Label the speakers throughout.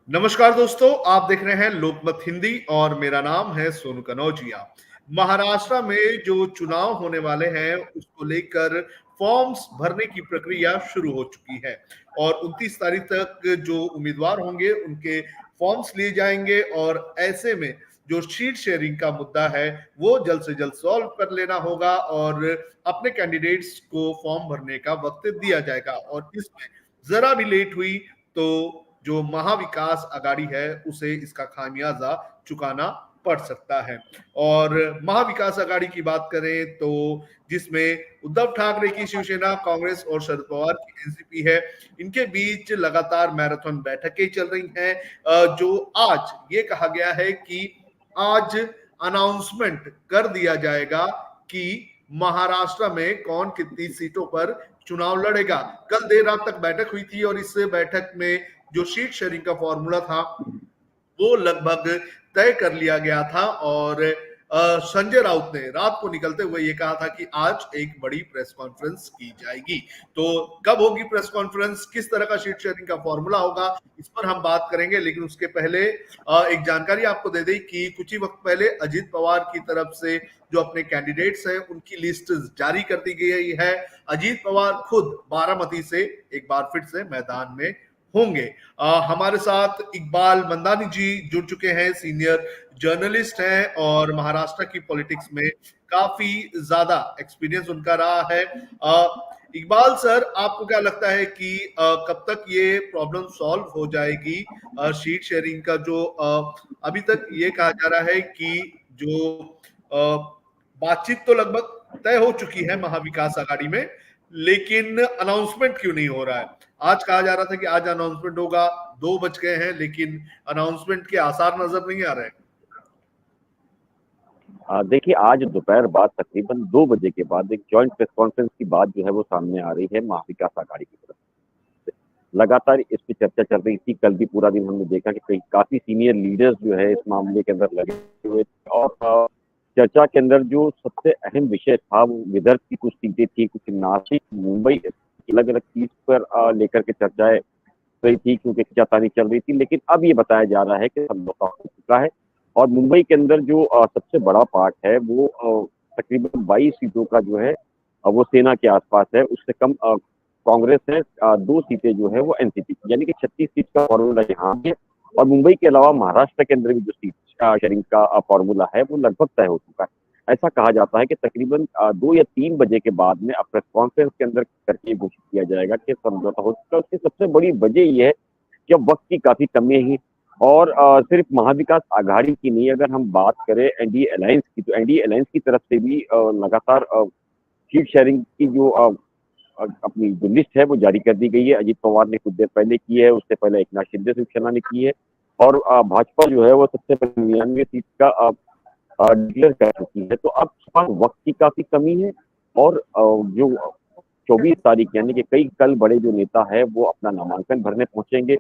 Speaker 1: नमस्कार दोस्तों, आप देख रहे हैं लोकमत हिंदी और मेरा नाम है सोनू कनौजिया। महाराष्ट्र में जो चुनाव होने वाले हैं उसको लेकर फॉर्म्स भरने की प्रक्रिया शुरू हो चुकी है और 29 तारीख तक जो उम्मीदवार होंगे उनके फॉर्म्स लिए जाएंगे और ऐसे में जो सीट शेयरिंग का मुद्दा है वो जल्द से जल्द सॉल्व कर लेना होगा और अपने कैंडिडेट्स को फॉर्म भरने का वक्त दिया जाएगा। और इसमें जरा भी लेट हुई तो जो महाविकास आघाड़ी है उसे इसका खामियाजा चुकाना पड़ सकता है। और महाविकास आघाड़ी की बात करें तो जिसमें उद्धव ठाकरे की शिवसेना, कांग्रेस और शरद पवार की एनसीपी है, इनके बीच लगातार मैराथन बैठकें चल रही हैं। जो आज ये कहा गया है कि आज अनाउंसमेंट कर दिया जाएगा कि महाराष्ट्र में कौन कितनी सीटों पर चुनाव लड़ेगा। कल देर रात तक बैठक हुई थी और इस बैठक में जो सीट शेयरिंग का फॉर्मूला था वो लगभग तय कर लिया गया था और संजय राउत ने रात को निकलते हुए ये कहा था कि आज एक बड़ी प्रेस कॉन्फ्रेंस की जाएगी। तो कब होगी प्रेस कॉन्फ्रेंस, किस तरह का सीट शेयरिंग का फॉर्मूला होगा, इस पर हम बात करेंगे। लेकिन उसके पहले एक जानकारी आपको दे दें कि कुछ ही वक्त पहले अजीत पवार की तरफ से जो अपने कैंडिडेट्स हैं उनकी लिस्ट जारी कर दी गई है। अजीत पवार खुद बारामती से एक बार फिर से मैदान में होंगे। हमारे साथ इकबाल मंदानी जी जुड़ चुके हैं, सीनियर जर्नलिस्ट हैं और महाराष्ट्र की पॉलिटिक्स में काफी ज्यादा एक्सपीरियंस उनका रहा है। इकबाल सर, आपको क्या लगता है कि कब तक ये प्रॉब्लम सॉल्व हो जाएगी सीट शेयरिंग का? जो अभी तक ये कहा जा रहा है कि जो बातचीत तो लगभग तय हो चुकी है महाविकास आघाड़ी में, लेकिन अनाउंसमेंट क्यों नहीं हो रहा है? आज कहा जा रहा था कि आज अनाउंसमेंट होगा, 2 बज गए हैं लेकिन अनाउंसमेंट के आसार नजर नहीं आ रहे।
Speaker 2: देखिए, आज दोपहर बाद तकरीबन 2 बजे के बाद एक जॉइंट प्रेस कॉन्फ्रेंस की बात जो है वो सामने आ रही है महाविकास आघाड़ी की तरफ से। लगातार इस पे चर्चा चल रही थी। कल भी पूरा दिन हमने देखा कि कई काफी सीनियर लीडर्स जो है इस मामले के अंदर लगे हुए थे और चर्चा के अंदर जो सबसे अहम विषय था वो विदर्भ की कुछ सीटें थी, कुछ नासिक, मुंबई, अलग अलग सीट पर लेकर के चर्चाएं रही थी क्योंकि खींचातानी चल रही थी। लेकिन अब ये बताया जा रहा है कि समझौता हो चुका है और मुंबई के अंदर जो सबसे बड़ा पार्ट है वो तकरीबन 22 सीटों का जो है वो सेना के आसपास है। उससे कम कांग्रेस है, 2 सीटें जो है वो एनसीपी, यानी कि 36 सीट का फॉर्मूला यहाँ है। और मुंबई के अलावा महाराष्ट्र के अंदर भी जो सीट शेयरिंग का फॉर्मूला है वो लगभग तय हो चुका है। ऐसा कहा जाता है कि तकरीबन 2 या 3 बजे के बाद में प्रेस कॉन्फ्रेंस के अंदर करके घोषित किया जाएगा कि समझौता हो चुका है। उसकी सबसे बड़ी वजह ये है कि अब वक्त की काफी कमी है और सिर्फ महाविकास आघाड़ी की नहीं, अगर हम बात करें एनडीए अलायंस की, तो एनडीए अलायंस की तरफ से भी लगातार सीट शेयरिंग की जो अपनी जो लिस्ट है वो जारी कर दी गई है। अजीत पवार ने कुछ देर पहले की है, उससे पहले एकनाथ शिंदे शिवसेना ने की है और भाजपा जो है वो सबसे पहले 99 सीट का डिक्लेयर कर चुकी है। तो अब वक्त की काफी कमी है और जो 24 तारीख यानी कि कई कल बड़े जो नेता है वो अपना नामांकन भरने पहुंचेंगे।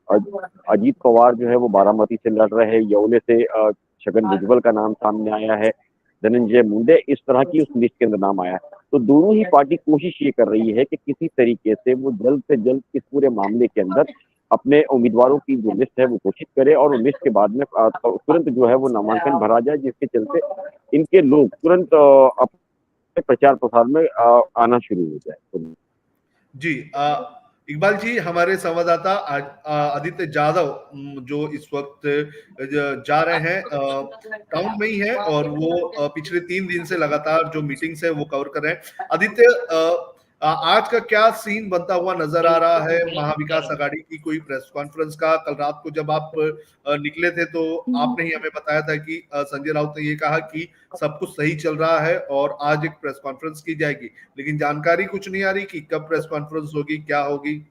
Speaker 2: अजीत पवार जो है वो बारामती से लड़ रहे हैं, येवले से छगन भुजबल का नाम सामने आया है, धनंजय मुंडे इस तरह की उस लिस्ट के अंदर नाम आया है। तो दोनों ही पार्टी कोशिश ये कर रही है कि किसी तरीके से वो जल्द से जल्द इस पूरे मामले के अंदर अपने उम्मीदवारों की जो लिस्ट है वो घोषित करे और लिस्ट के बाद में तुरंत जो है वो नामांकन भरा जाए, जिसके चलते इनके लोग तुरंत अपने प्रचार प्रसार में आना शुरू हो जाए।
Speaker 1: जी, इकबाल जी, हमारे संवाददाता आदित्य जादव जो इस वक्त जा रहे हैं टाउन में ही है और वो पिछले 3 दिन से लगातार जो मीटिंग्स है वो कवर कर रहे हैं। आदित्य, आज का क्या सीन बनता हुआ नजर आ रहा है महाविकास आघाड़ी की कोई प्रेस कॉन्फ्रेंस का? कल रात को जब आप निकले थे तो आपने ही हमें बताया था कि संजय राउत ने ये कहा कि सब कुछ सही चल रहा है और आज एक प्रेस कॉन्फ्रेंस की जाएगी, लेकिन जानकारी कुछ नहीं आ रही कि कब प्रेस कॉन्फ्रेंस होगी, क्या होगी।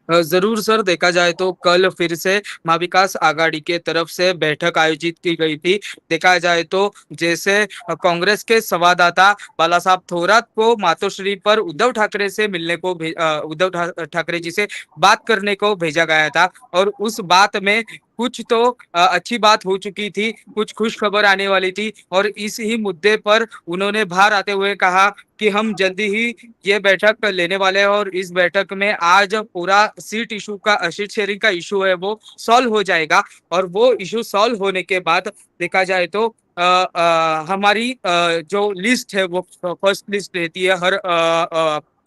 Speaker 3: जरूर सर, देखा जाए तो कल फिर से महाविकास आघाड़ी के तरफ से बैठक आयोजित की गई थी। देखा जाए तो जैसे कांग्रेस के संवाददाता बाला साहब थोरात को मातोश्री पर उद्धव ठाकरे से मिलने को उद्धव ठाकरे जी से बात करने को भेजा गया था और उस बात में कुछ तो अच्छी बात हो चुकी थी, कुछ खुश खबर आने वाली थी और इस ही मुद्दे पर उन्होंने बाहर आते हुए कहा कि हम जल्दी ही ये बैठक लेने वाले हैं और इस बैठक में आज पूरा सीट शेयरिंग का इशू है वो सॉल्व हो जाएगा और वो इशू सॉल्व होने के बाद देखा जाए तो हमारी जो लिस्ट है वो फर्स्ट लिस्ट रहती है हर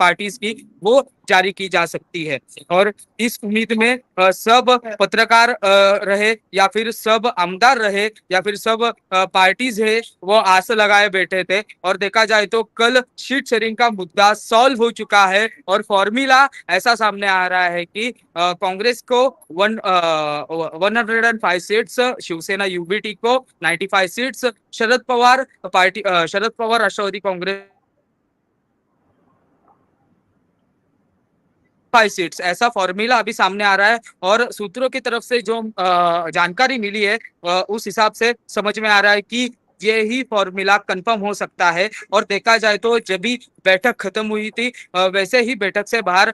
Speaker 3: पार्टीज की, वो जारी की जा सकती है और इस उम्मीद में सब पत्रकार रहे या फिर सब आमदार रहे या फिर सब पार्टीज है वो आस लगाए बैठे थे और देखा जाए तो कल सीट शेयरिंग का मुद्दा सॉल्व हो चुका है और फॉर्मूला ऐसा सामने आ रहा है कि कांग्रेस को 105 सीट्स, शिवसेना यूबीटी को 95 सीट्स, शरद पवार राष्ट्रवादी कांग्रेस 5 सीट्स, ऐसा फॉर्मूला अभी सामने आ रहा है और सूत्रों की तरफ से जो जानकारी मिली है उस हिसाब से समझ में आ रहा है कि ये ही फॉर्मूला कंफर्म हो सकता है और देखा जाए तो जब भी बैठक खत्म हुई थी वैसे ही बैठक से बाहर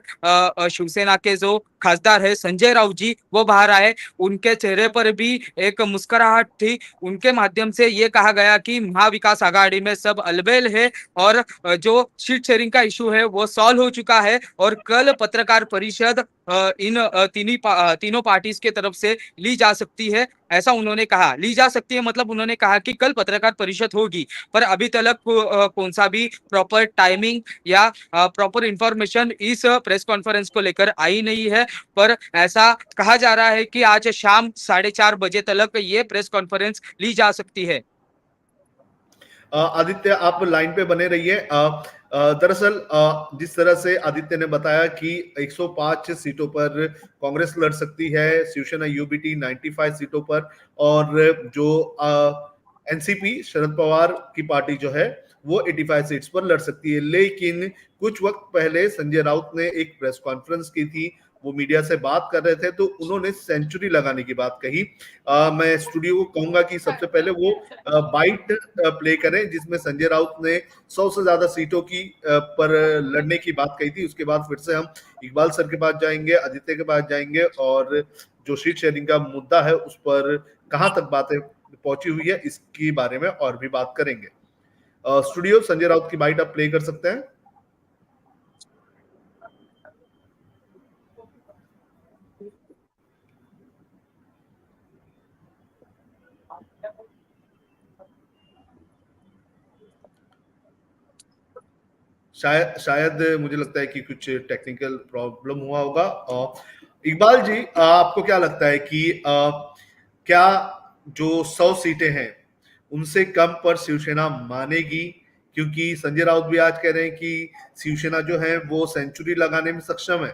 Speaker 3: शिवसेना के जो खासदार है संजय राउत जी वो बाहर आए, उनके चेहरे पर भी एक मुस्कुराहट थी, उनके माध्यम से ये कहा गया कि महाविकास आघाड़ी में सब अलबेल है और जो सीट शेयरिंग का इशू है वो सॉल्व हो चुका है और कल पत्रकार परिषद इन तीनों पार्टीज के तरफ से ली जा सकती है, ऐसा उन्होंने कहा। ली जा सकती है मतलब उन्होंने कहा कि कल पत्रकार परिषद होगी पर अभी तक कौन सा भी प्रॉपर टाइमिंग या प्रॉपर इंफॉर्मेशन इस प्रेस कॉन्फ्रेंस को लेकर आई नहीं है, पर ऐसा कहा जा रहा है कि आज शाम 4:30 बजे तक ये प्रेस कॉन्फ्रेंस ली जा सकती है।
Speaker 1: आदित्य, आप लाइन पे बने रहिए। दरअसल जिस तरह से आदित्य ने बताया कि 105 सीटों पर कांग्रेस लड़ सकती है, शिवसेना यूबीटी 95 सीटों पर और जो एनसीपी शरद पवार की पार्टी जो है वो 85 सीट्स पर लड़ सकती है। लेकिन कुछ वक्त पहले संजय राउत ने एक प्रेस कॉन्फ्रेंस की थी, वो मीडिया से बात कर रहे थे तो उन्होंने सेंचुरी लगाने की बात कही। मैं स्टूडियो को कहूंगा कि सबसे पहले वो बाइट प्ले करें जिसमें संजय राउत ने 100 से ज्यादा सीटों की पर लड़ने की बात कही थी। उसके बाद फिर से हम इकबाल सर के पास जाएंगे, आदित्य के पास जाएंगे और जो सीट शेयरिंग का मुद्दा है उस पर कहां तक बातें पहुंची हुई है इसके बारे में और भी बात करेंगे। स्टूडियो, संजय राउत की बाइट आप प्ले कर सकते हैं। शायद मुझे लगता है कि कुछ टेक्निकल प्रॉब्लम हुआ होगा। इकबाल जी, आपको क्या लगता है कि क्या जो 100 सीटें हैं उनसे कम पर शिवसेना मानेगी? क्योंकि संजय राउत भी आज कह रहे हैं कि शिवसेना जो है वो सेंचुरी लगाने में सक्षम है।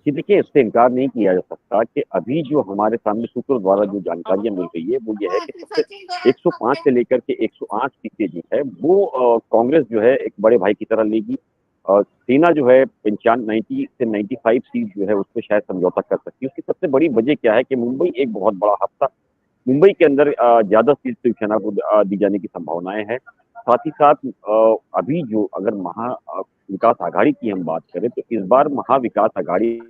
Speaker 2: कि देखिए, इससे इनकार नहीं किया जा सकता कि अभी जो हमारे सामने सूत्रों द्वारा जो जानकारियां मिल रही है वो ये है कि सबसे 105 से लेकर के 108 सीटें जो है वो कांग्रेस जो है एक बड़े भाई की तरह लेगी और सेना जो है 90 से 95 सीट जो है उस पर शायद समझौता कर सकती है। उसकी सबसे बड़ी वजह क्या है कि मुंबई एक बहुत बड़ा हब था, मुंबई के अंदर ज्यादा सीट शिवसेना को दी जाने की संभावनाएं हैं। साथ ही साथ अभी जो अगर विकास आघाड़ी की हम बात करें तो इस बार महाविकास आघाड़ी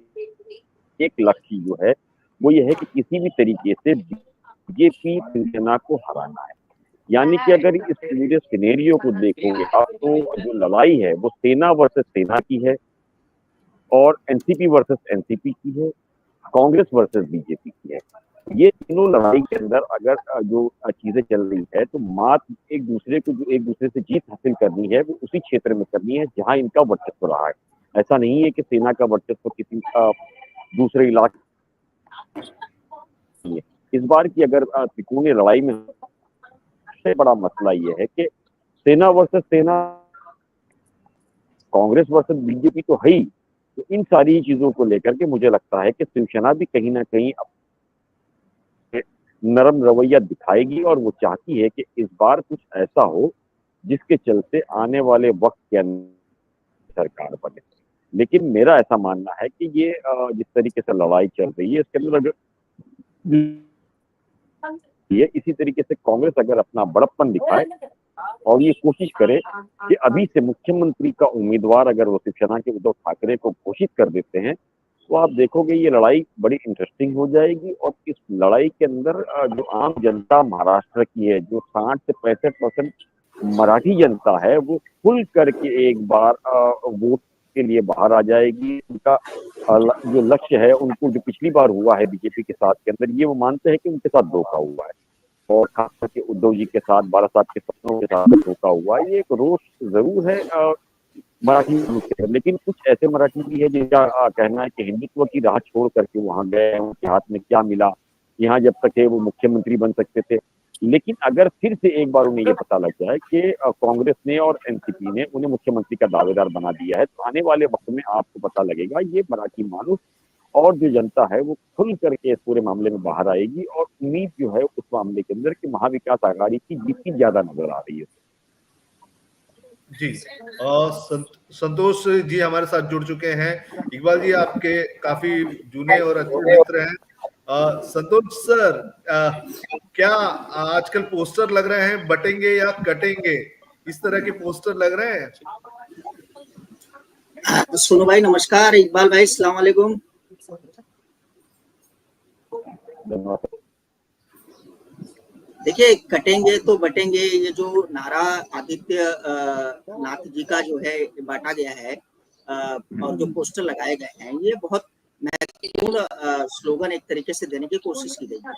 Speaker 2: एक लक्ष्य जो है वो ये है कि किसी भी तरीके से बीजेपी शिवसेना को हराना है। यानी कि अगर इस पूरे सिनेरियो को देखोगे आप तो जो लड़ाई है वो सेना वर्सेस सेना की है और एनसीपी वर्सेस एनसीपी की है, कांग्रेस वर्सेस बीजेपी की है। ये तीनों लड़ाई के अंदर अगर जो चीजें चल रही है तो मात्र एक दूसरे से जीत हासिल करनी है वो उसी क्षेत्र में करनी है जहां इनका वर्चस्व रहा है। ऐसा नहीं है कि सेना का वर्चस्व किसी दूसरे इलाके में। इस बार की अगर त्रिकोणीय लड़ाई में सबसे बड़ा मसला ये है कि सेना वर्सेस सेना, कांग्रेस वर्सेस बीजेपी तो है ही, तो इन सारी चीजों को लेकर के मुझे लगता है कि शिवसेना भी कहीं ना कहीं नरम रवैया दिखाएगी और वो चाहती है कि इस बार कुछ ऐसा हो जिसके चलते आने वाले वक्त के अंदर सरकार बने। लेकिन मेरा ऐसा मानना है कि ये जिस तरीके से लड़ाई चल रही है इसके अंदर ये इसी तरीके से कांग्रेस अगर अपना बड़प्पन दिखाए और ये कोशिश करे कि अभी से मुख्यमंत्री का उम्मीदवार अगर वो शिवसेना के उद्धव ठाकरे को घोषित कर देते हैं तो आप देखोगे ये लड़ाई बड़ी इंटरेस्टिंग हो जाएगी और इस लड़ाई के अंदर जो आम जनता महाराष्ट्र की है, जो 60 से 65% मराठी जनता है, वो खुल करके एक बार वोट के लिए बाहर आ जाएगी। उनका जो लक्ष्य है, उनको जो पिछली बार हुआ है बीजेपी के साथ के अंदर, ये वो मानते हैं कि उनके साथ धोखा हुआ है और खास करके उद्धव जी के साथ, बाला साहब के सपनों के साथ धोखा हुआ है। ये एक रोष जरूर है मराठी के अंदर, लेकिन कुछ ऐसे मराठी भी है जिनका कहना है कि हिंदुत्व की राह छोड़ करके वहां गए, उनके हाथ में क्या मिला, यहाँ जब तक है वो मुख्यमंत्री बन सकते थे। लेकिन अगर फिर से एक बार उन्हें ये पता लग जाए कि कांग्रेस ने और एनसीपी ने उन्हें मुख्यमंत्री का दावेदार बना दिया है, तो आने वाले वक्त में आपको पता लगेगा ये मराठी मानुस और जो जनता है वो खुल करके इस पूरे मामले में बाहर आएगी और उम्मीद जो है उस मामले के अंदर कि महाविकास आघाड़ी की जीत की ज्यादा नजर आ रही है।
Speaker 1: जी, संतोष जी हमारे साथ जुड़ चुके हैं। इकबाल जी आपके काफी जूने और अच्छे मित्र हैं। संतोष सर, क्या आजकल पोस्टर लग रहे हैं बटेंगे या कटेंगे, इस तरह के पोस्टर लग रहे हैं?
Speaker 4: सोनू भाई नमस्कार, इकबाल भाई अस्सलाम वालेकुम। देखिए, कटेंगे तो बटेंगे, ये जो नारा आदित्य नाथ जी का जो है बांटा गया है और जो पोस्टर लगाए गए हैं, ये बहुत महत्वपूर्ण स्लोगन एक तरीके से देने की कोशिश की गई है।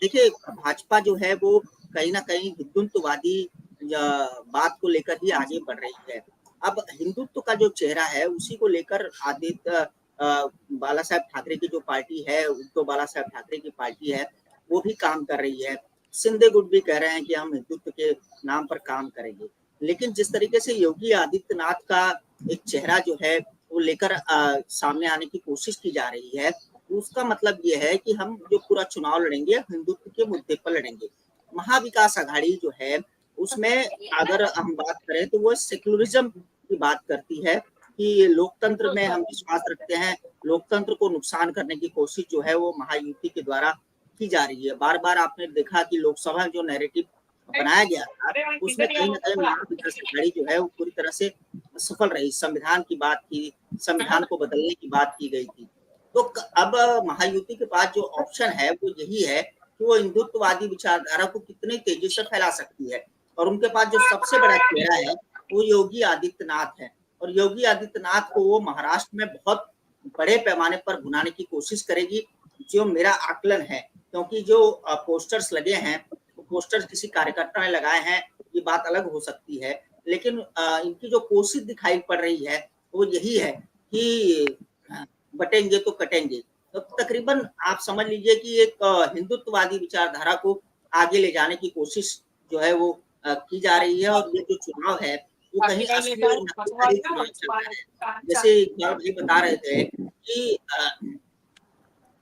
Speaker 4: देखिए, भाजपा जो है वो कहीं ना कहीं हिंदुत्ववादी बात को लेकर ही आगे बढ़ रही है। अब हिंदुत्व का जो चेहरा है उसी को लेकर आदित्य बाला साहब ठाकरे की जो पार्टी है, उद्धव बाला साहब ठाकरे की पार्टी है, वो भी काम कर रही है। शिंदे गुट भी कह रहे हैं कि हम हिंदुत्व के नाम पर काम करेंगे। लेकिन जिस तरीके से योगी आदित्यनाथ का एक चेहरा जो है वो लेकर सामने आने की कोशिश की जा रही है, उसका मतलब ये है कि हम जो पूरा चुनाव लड़ेंगे हिंदुत्व के मुद्दे पर लड़ेंगे। महाविकास आघाड़ी जो है उसमें अगर हम बात करें तो वो सेक्युलरिज्म की बात करती है कि लोकतंत्र में हम विश्वास रखते हैं, लोकतंत्र को नुकसान करने की कोशिश जो है वो महायुति के द्वारा की जा रही है। बार बार आपने देखा कि लोकसभा जो नैरेटिव बनाया गया था उसमें कहीं ना कहीं महाविकास आघाड़ी जो है वो पूरी तरह से सफल रही। संविधान की बात की, संविधान को बदलने की बात की गई थी। तो अब महायुति के पास जो ऑप्शन है वो यही है कि वो हिंदुत्ववादी विचारधारा को कितनी तेजी से फैला सकती है और उनके पास जो सबसे बड़ा चेहरा है वो योगी आदित्यनाथ है और योगी आदित्यनाथ को वो महाराष्ट्र में बहुत बड़े पैमाने पर भुनाने की कोशिश करेगी, जो मेरा आकलन है। क्योंकि जो पोस्टर्स लगे हैं वो पोस्टर्स किसी कार्यकर्ता ने लगाए हैं, ये बात अलग हो सकती है, लेकिन इनकी जो कोशिश दिखाई पड़ रही है वो यही है कि बटेंगे तो कटेंगे। तो तकरीबन आप समझ लीजिए कि एक हिंदुत्ववादी विचारधारा को आगे ले जाने की कोशिश जो है वो की जा रही है और ये जो चुनाव है वो कहीं असली और नकली चुनाव चल रहा है। जैसे इकबाल भाई बता रहे थे कि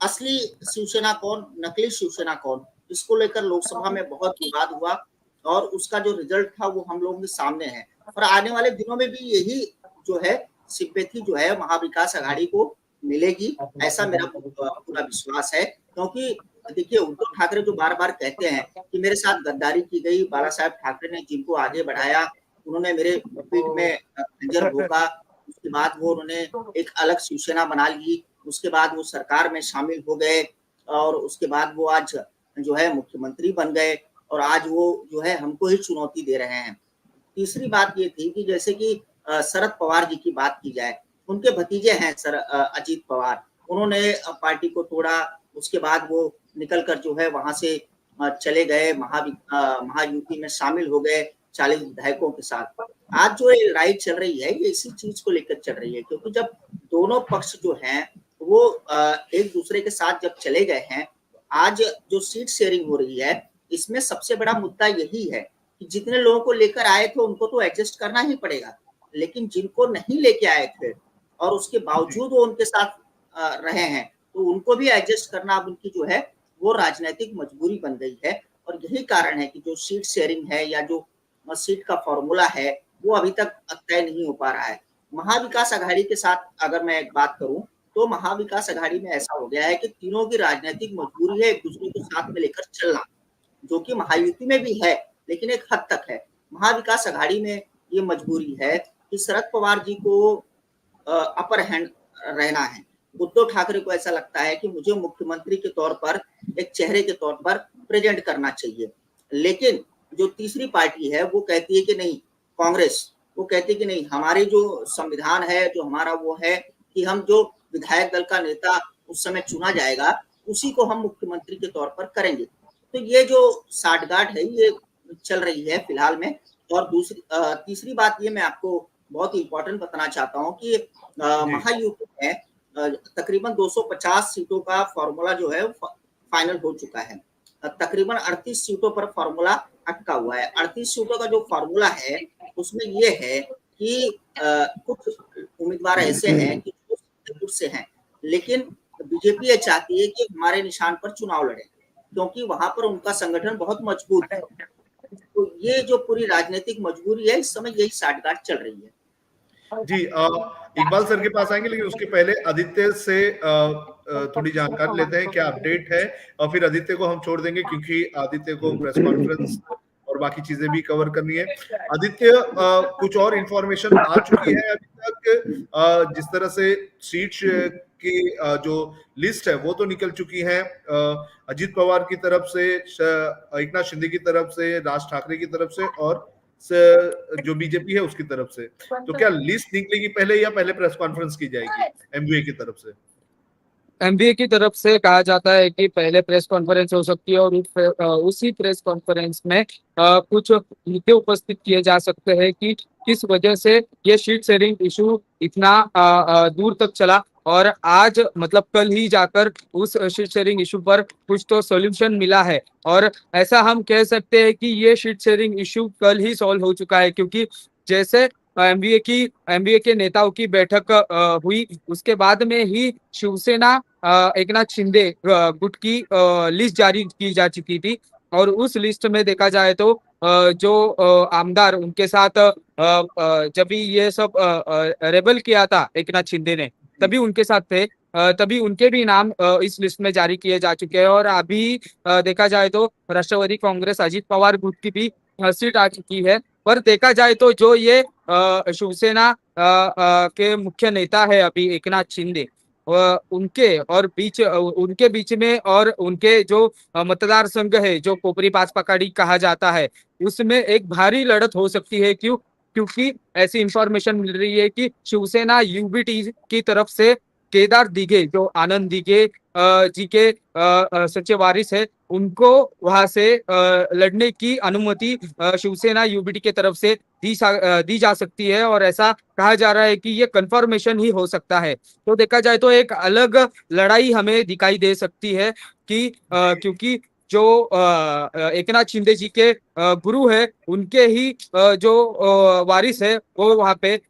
Speaker 4: असली शिवसेना कौन, नकली शिवसेना कौन, इसको लेकर लोकसभा में बहुत विवाद हुआ और उसका जो रिजल्ट था वो हम लोगों के सामने है और आने वाले दिनों में भी यही जो है सिंपैथी जो है महाविकास आघाड़ी को मिलेगी, ऐसा मेरा पूरा विश्वास है। क्योंकि देखिए, उद्धव ठाकरे जो बार बार कहते हैं कि मेरे साथ गद्दारी की गई, बाला साहब ठाकरे ने जिनको आगे बढ़ाया, उन्होंने मेरे पीठ में खंजर भोंका, उसके बाद वो उन्होंने एक अलग शिवसेना बना ली, उसके बाद वो सरकार में शामिल हो गए और उसके बाद वो आज जो है मुख्यमंत्री बन गए और आज वो जो है हमको ही चुनौती दे रहे हैं। तीसरी बात ये थी कि जैसे कि शरद पवार जी की बात की जाए, उनके भतीजे हैं अजीत पवार, उन्होंने पार्टी को तोड़ा, उसके बाद वो निकल कर जो है वहां से चले गए, महायुति में शामिल हो गए 40 विधायकों के साथ। आज जो ये लड़ाई चल रही है ये इसी चीज को लेकर चल रही है, क्योंकि जब दोनों पक्ष जो हैं वो एक दूसरे के साथ जब चले गए हैं, आज जो सीट शेयरिंग हो रही है इसमें सबसे बड़ा मुद्दा यही है कि जितने लोगों को लेकर आए थे उनको तो एडजस्ट करना ही पड़ेगा, लेकिन जिनको नहीं लेके आए थे और उसके बावजूद वो उनके साथ रहे हैं तो उनको भी एडजस्ट करना अब उनकी जो है वो राजनीतिक मजबूरी बन गई है। और यही कारण है कि जो सीट शेयरिंग है या जो सीट का फॉर्मूला है वो अभी तक तय नहीं हो पा रहा है। महाविकास आघाड़ी के साथ अगर मैं एक बात करूं तो महाविकास आघाड़ी में ऐसा हो गया है कि तीनों की राजनीतिक मजबूरी है एक दूसरे को साथ में लेकर चलना, जो कि महायुति में भी है लेकिन एक हद तक है। महाविकास आघाड़ी में ये मजबूरी है कि शरद पवार जी को अपर हैंड रहना है, उद्धव ठाकरे को ऐसा लगता है कि मुझे मुख्यमंत्री के तौर पर, एक चेहरे के तौर पर प्रेजेंट करना चाहिए। लेकिन जो तीसरी पार्टी है वो कहती है कि नहीं, कांग्रेस, वो कहती है कि नहीं, हमारी जो संविधान है, जो हमारा वो है कि हम जो विधायक दल का नेता उस समय चुना जाएगा उसी को हम मुख्यमंत्री के तौर पर करेंगे। तो ये जो साठगांठ है ये चल रही है फिलहाल में। और तीसरी बात ये मैं आपको बहुत इंपॉर्टेंट बताना चाहता हूँ कि महायुति में तकरीबन 250 सीटों का फॉर्मूला जो है फाइनल हो चुका है। तकरीबन 38 सीटों पर फॉर्मूला अटका हुआ है। 38 सीटों का जो फॉर्मूला है उसमें ये है कि कुछ उम्मीदवार ऐसे हैं कि जो से हैं, लेकिन बीजेपी ये चाहती है कि हमारे निशान पर चुनाव लड़े, क्योंकि वहां पर उनका संगठन बहुत मजबूत है। तो ये जो पूरी राजनीतिक मजबूरी है, इस समय यही साठगांठ चल रही है।
Speaker 1: जी, इकबाल सर के पास आएंगे, लेकिन उसके पहले आदित्य से थोड़ी जानकारी लेते हैं क्या अपडेट है, और फिर आदित्य को हम छोड़ देंगे क्योंकि आदित्य को प्रेस कॉन्फ्रेंस और बाकी चीजें भी कवर करनी है। आदित्य, कुछ और इंफॉर्मेशन आ चुकी है अभी तक? जिस तरह से सीट्स की जो लिस्ट है वो तो निकल चुकी है, अजीत पवार की तरफ से, एकनाथ शिंदे की तरफ से, राज ठाकरे की तरफ से, और जो बीजेपी है उसकी तरफ से। तो क्या लिस्ट निकलेगी पहले या पहले प्रेस कॉन्फ्रेंस की जाएगी एमवीए की तरफ से?
Speaker 3: एमबीए की तरफ से कहा जाता है कि पहले प्रेस कॉन्फ्रेंस हो सकती है और उसी प्रेस कॉन्फ्रेंस में कुछ मुद्दे उपस्थित किए जा सकते हैं कि किस वजह से ये शीट शेयरिंग इशू इतना दूर तक चला, और आज मतलब कल ही जाकर उस शीट शेयरिंग इशू पर कुछ तो सॉल्यूशन मिला है। और ऐसा हम कह सकते हैं कि ये शीट शेयरिंग इशू कल ही सॉल्व हो चुका है, क्योंकि जैसे एमबीए के नेताओं की बैठक हुई, उसके बाद में ही शिवसेना एकनाथ शिंदे गुट की लिस्ट जारी की जा चुकी थी। और उस लिस्ट में देखा जाए तो जो आमदार उनके साथ जब भी ये सब रेबल किया था एकनाथ शिंदे ने, तभी उनके साथ थे, तभी उनके भी नाम इस लिस्ट में जारी किए जा चुके हैं। और अभी देखा जाए तो राष्ट्रवादी कांग्रेस अजीत पवार गुट की भी सीट आ चुकी है। पर देखा जाए तो जो ये शिवसेना के मुख्य नेता है अभी एकनाथ शिंदे, उनके बीच में और उनके जो मतदार संघ है जो कोपरी पास पकाड़ी कहा जाता है, उसमें एक भारी लड़त हो सकती है। क्योंकि ऐसी इंफॉर्मेशन मिल रही है कि शिवसेना यूबीटी की तरफ से केदार दिघे, जो आनंद दिघे जी के सच्चे वारिस है, उनको वहां से लड़ने की अनुमति शिवसेना यूबीटी के तरफ से दी जा सकती है। और ऐसा कहा जा रहा है कि ये कंफर्मेशन ही हो सकता है। तो देखा जाए तो एक अलग लड़ाई हमें दिखाई दे सकती है कि क्योंकि जो एकनाथ शिंदे जी के गुरु है, उनके ही जो वारिस है वो वहां पे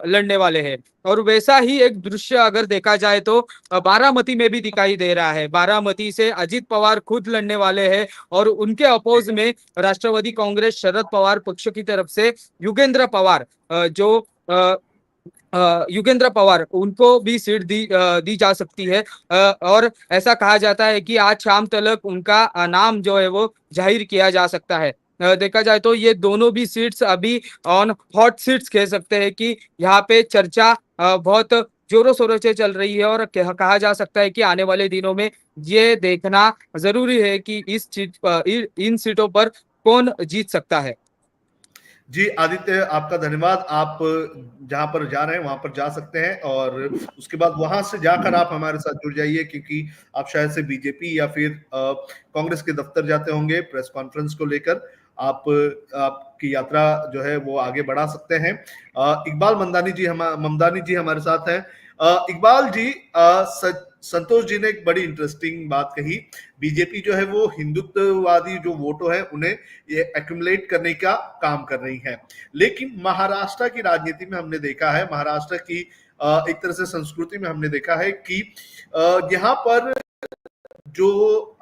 Speaker 3: लड़ने वाले हैं। और वैसा ही एक दृश्य अगर देखा जाए तो बारामती में भी दिखाई दे रहा है। बारामती से अजीत पवार खुद लड़ने वाले हैं, और उनके अपोज में राष्ट्रवादी कांग्रेस शरद पवार पक्ष की तरफ से युगेंद्र पवार, युगेंद्र पवार, उनको भी सीट दी जा सकती है। और ऐसा कहा जाता है कि आज शाम तक उनका नाम जो है वो जाहिर किया जा सकता है। देखा जाए तो ये दोनों भी सीट्स अभी ऑन हॉट सीट्स कह सकते हैं कि यहाँ पे चर्चा बहुत जोरों शोरों से चल रही है। और कहा जा सकता है कि आने वाले दिनों में ये देखना जरूरी है कि इन सीटों पर कौन जीत सकता है।
Speaker 1: जी आदित्य, आपका धन्यवाद। आप जहां पर जा रहे हैं वहां पर जा सकते हैं, और उसके बाद वहां से जाकर आप हमारे साथ जुड़ जाइए, क्योंकि आप शायद से बीजेपी या फिर कांग्रेस के दफ्तर जाते होंगे प्रेस कॉन्फ्रेंस को लेकर। आपकी यात्रा जो है वो आगे बढ़ा सकते हैं। इकबाल ममदानी जी हमारे साथ हैं। इकबाल जी, संतोष जी ने एक बड़ी इंटरेस्टिंग बात कही। बीजेपी जो है वो हिंदुत्ववादी जो वोटो है उन्हें ये एक्यूमुलेट करने का काम कर रही है, लेकिन महाराष्ट्र की राजनीति में हमने देखा है, महाराष्ट्र की एक तरह से संस्कृति में हमने देखा है कि यहाँ पर जो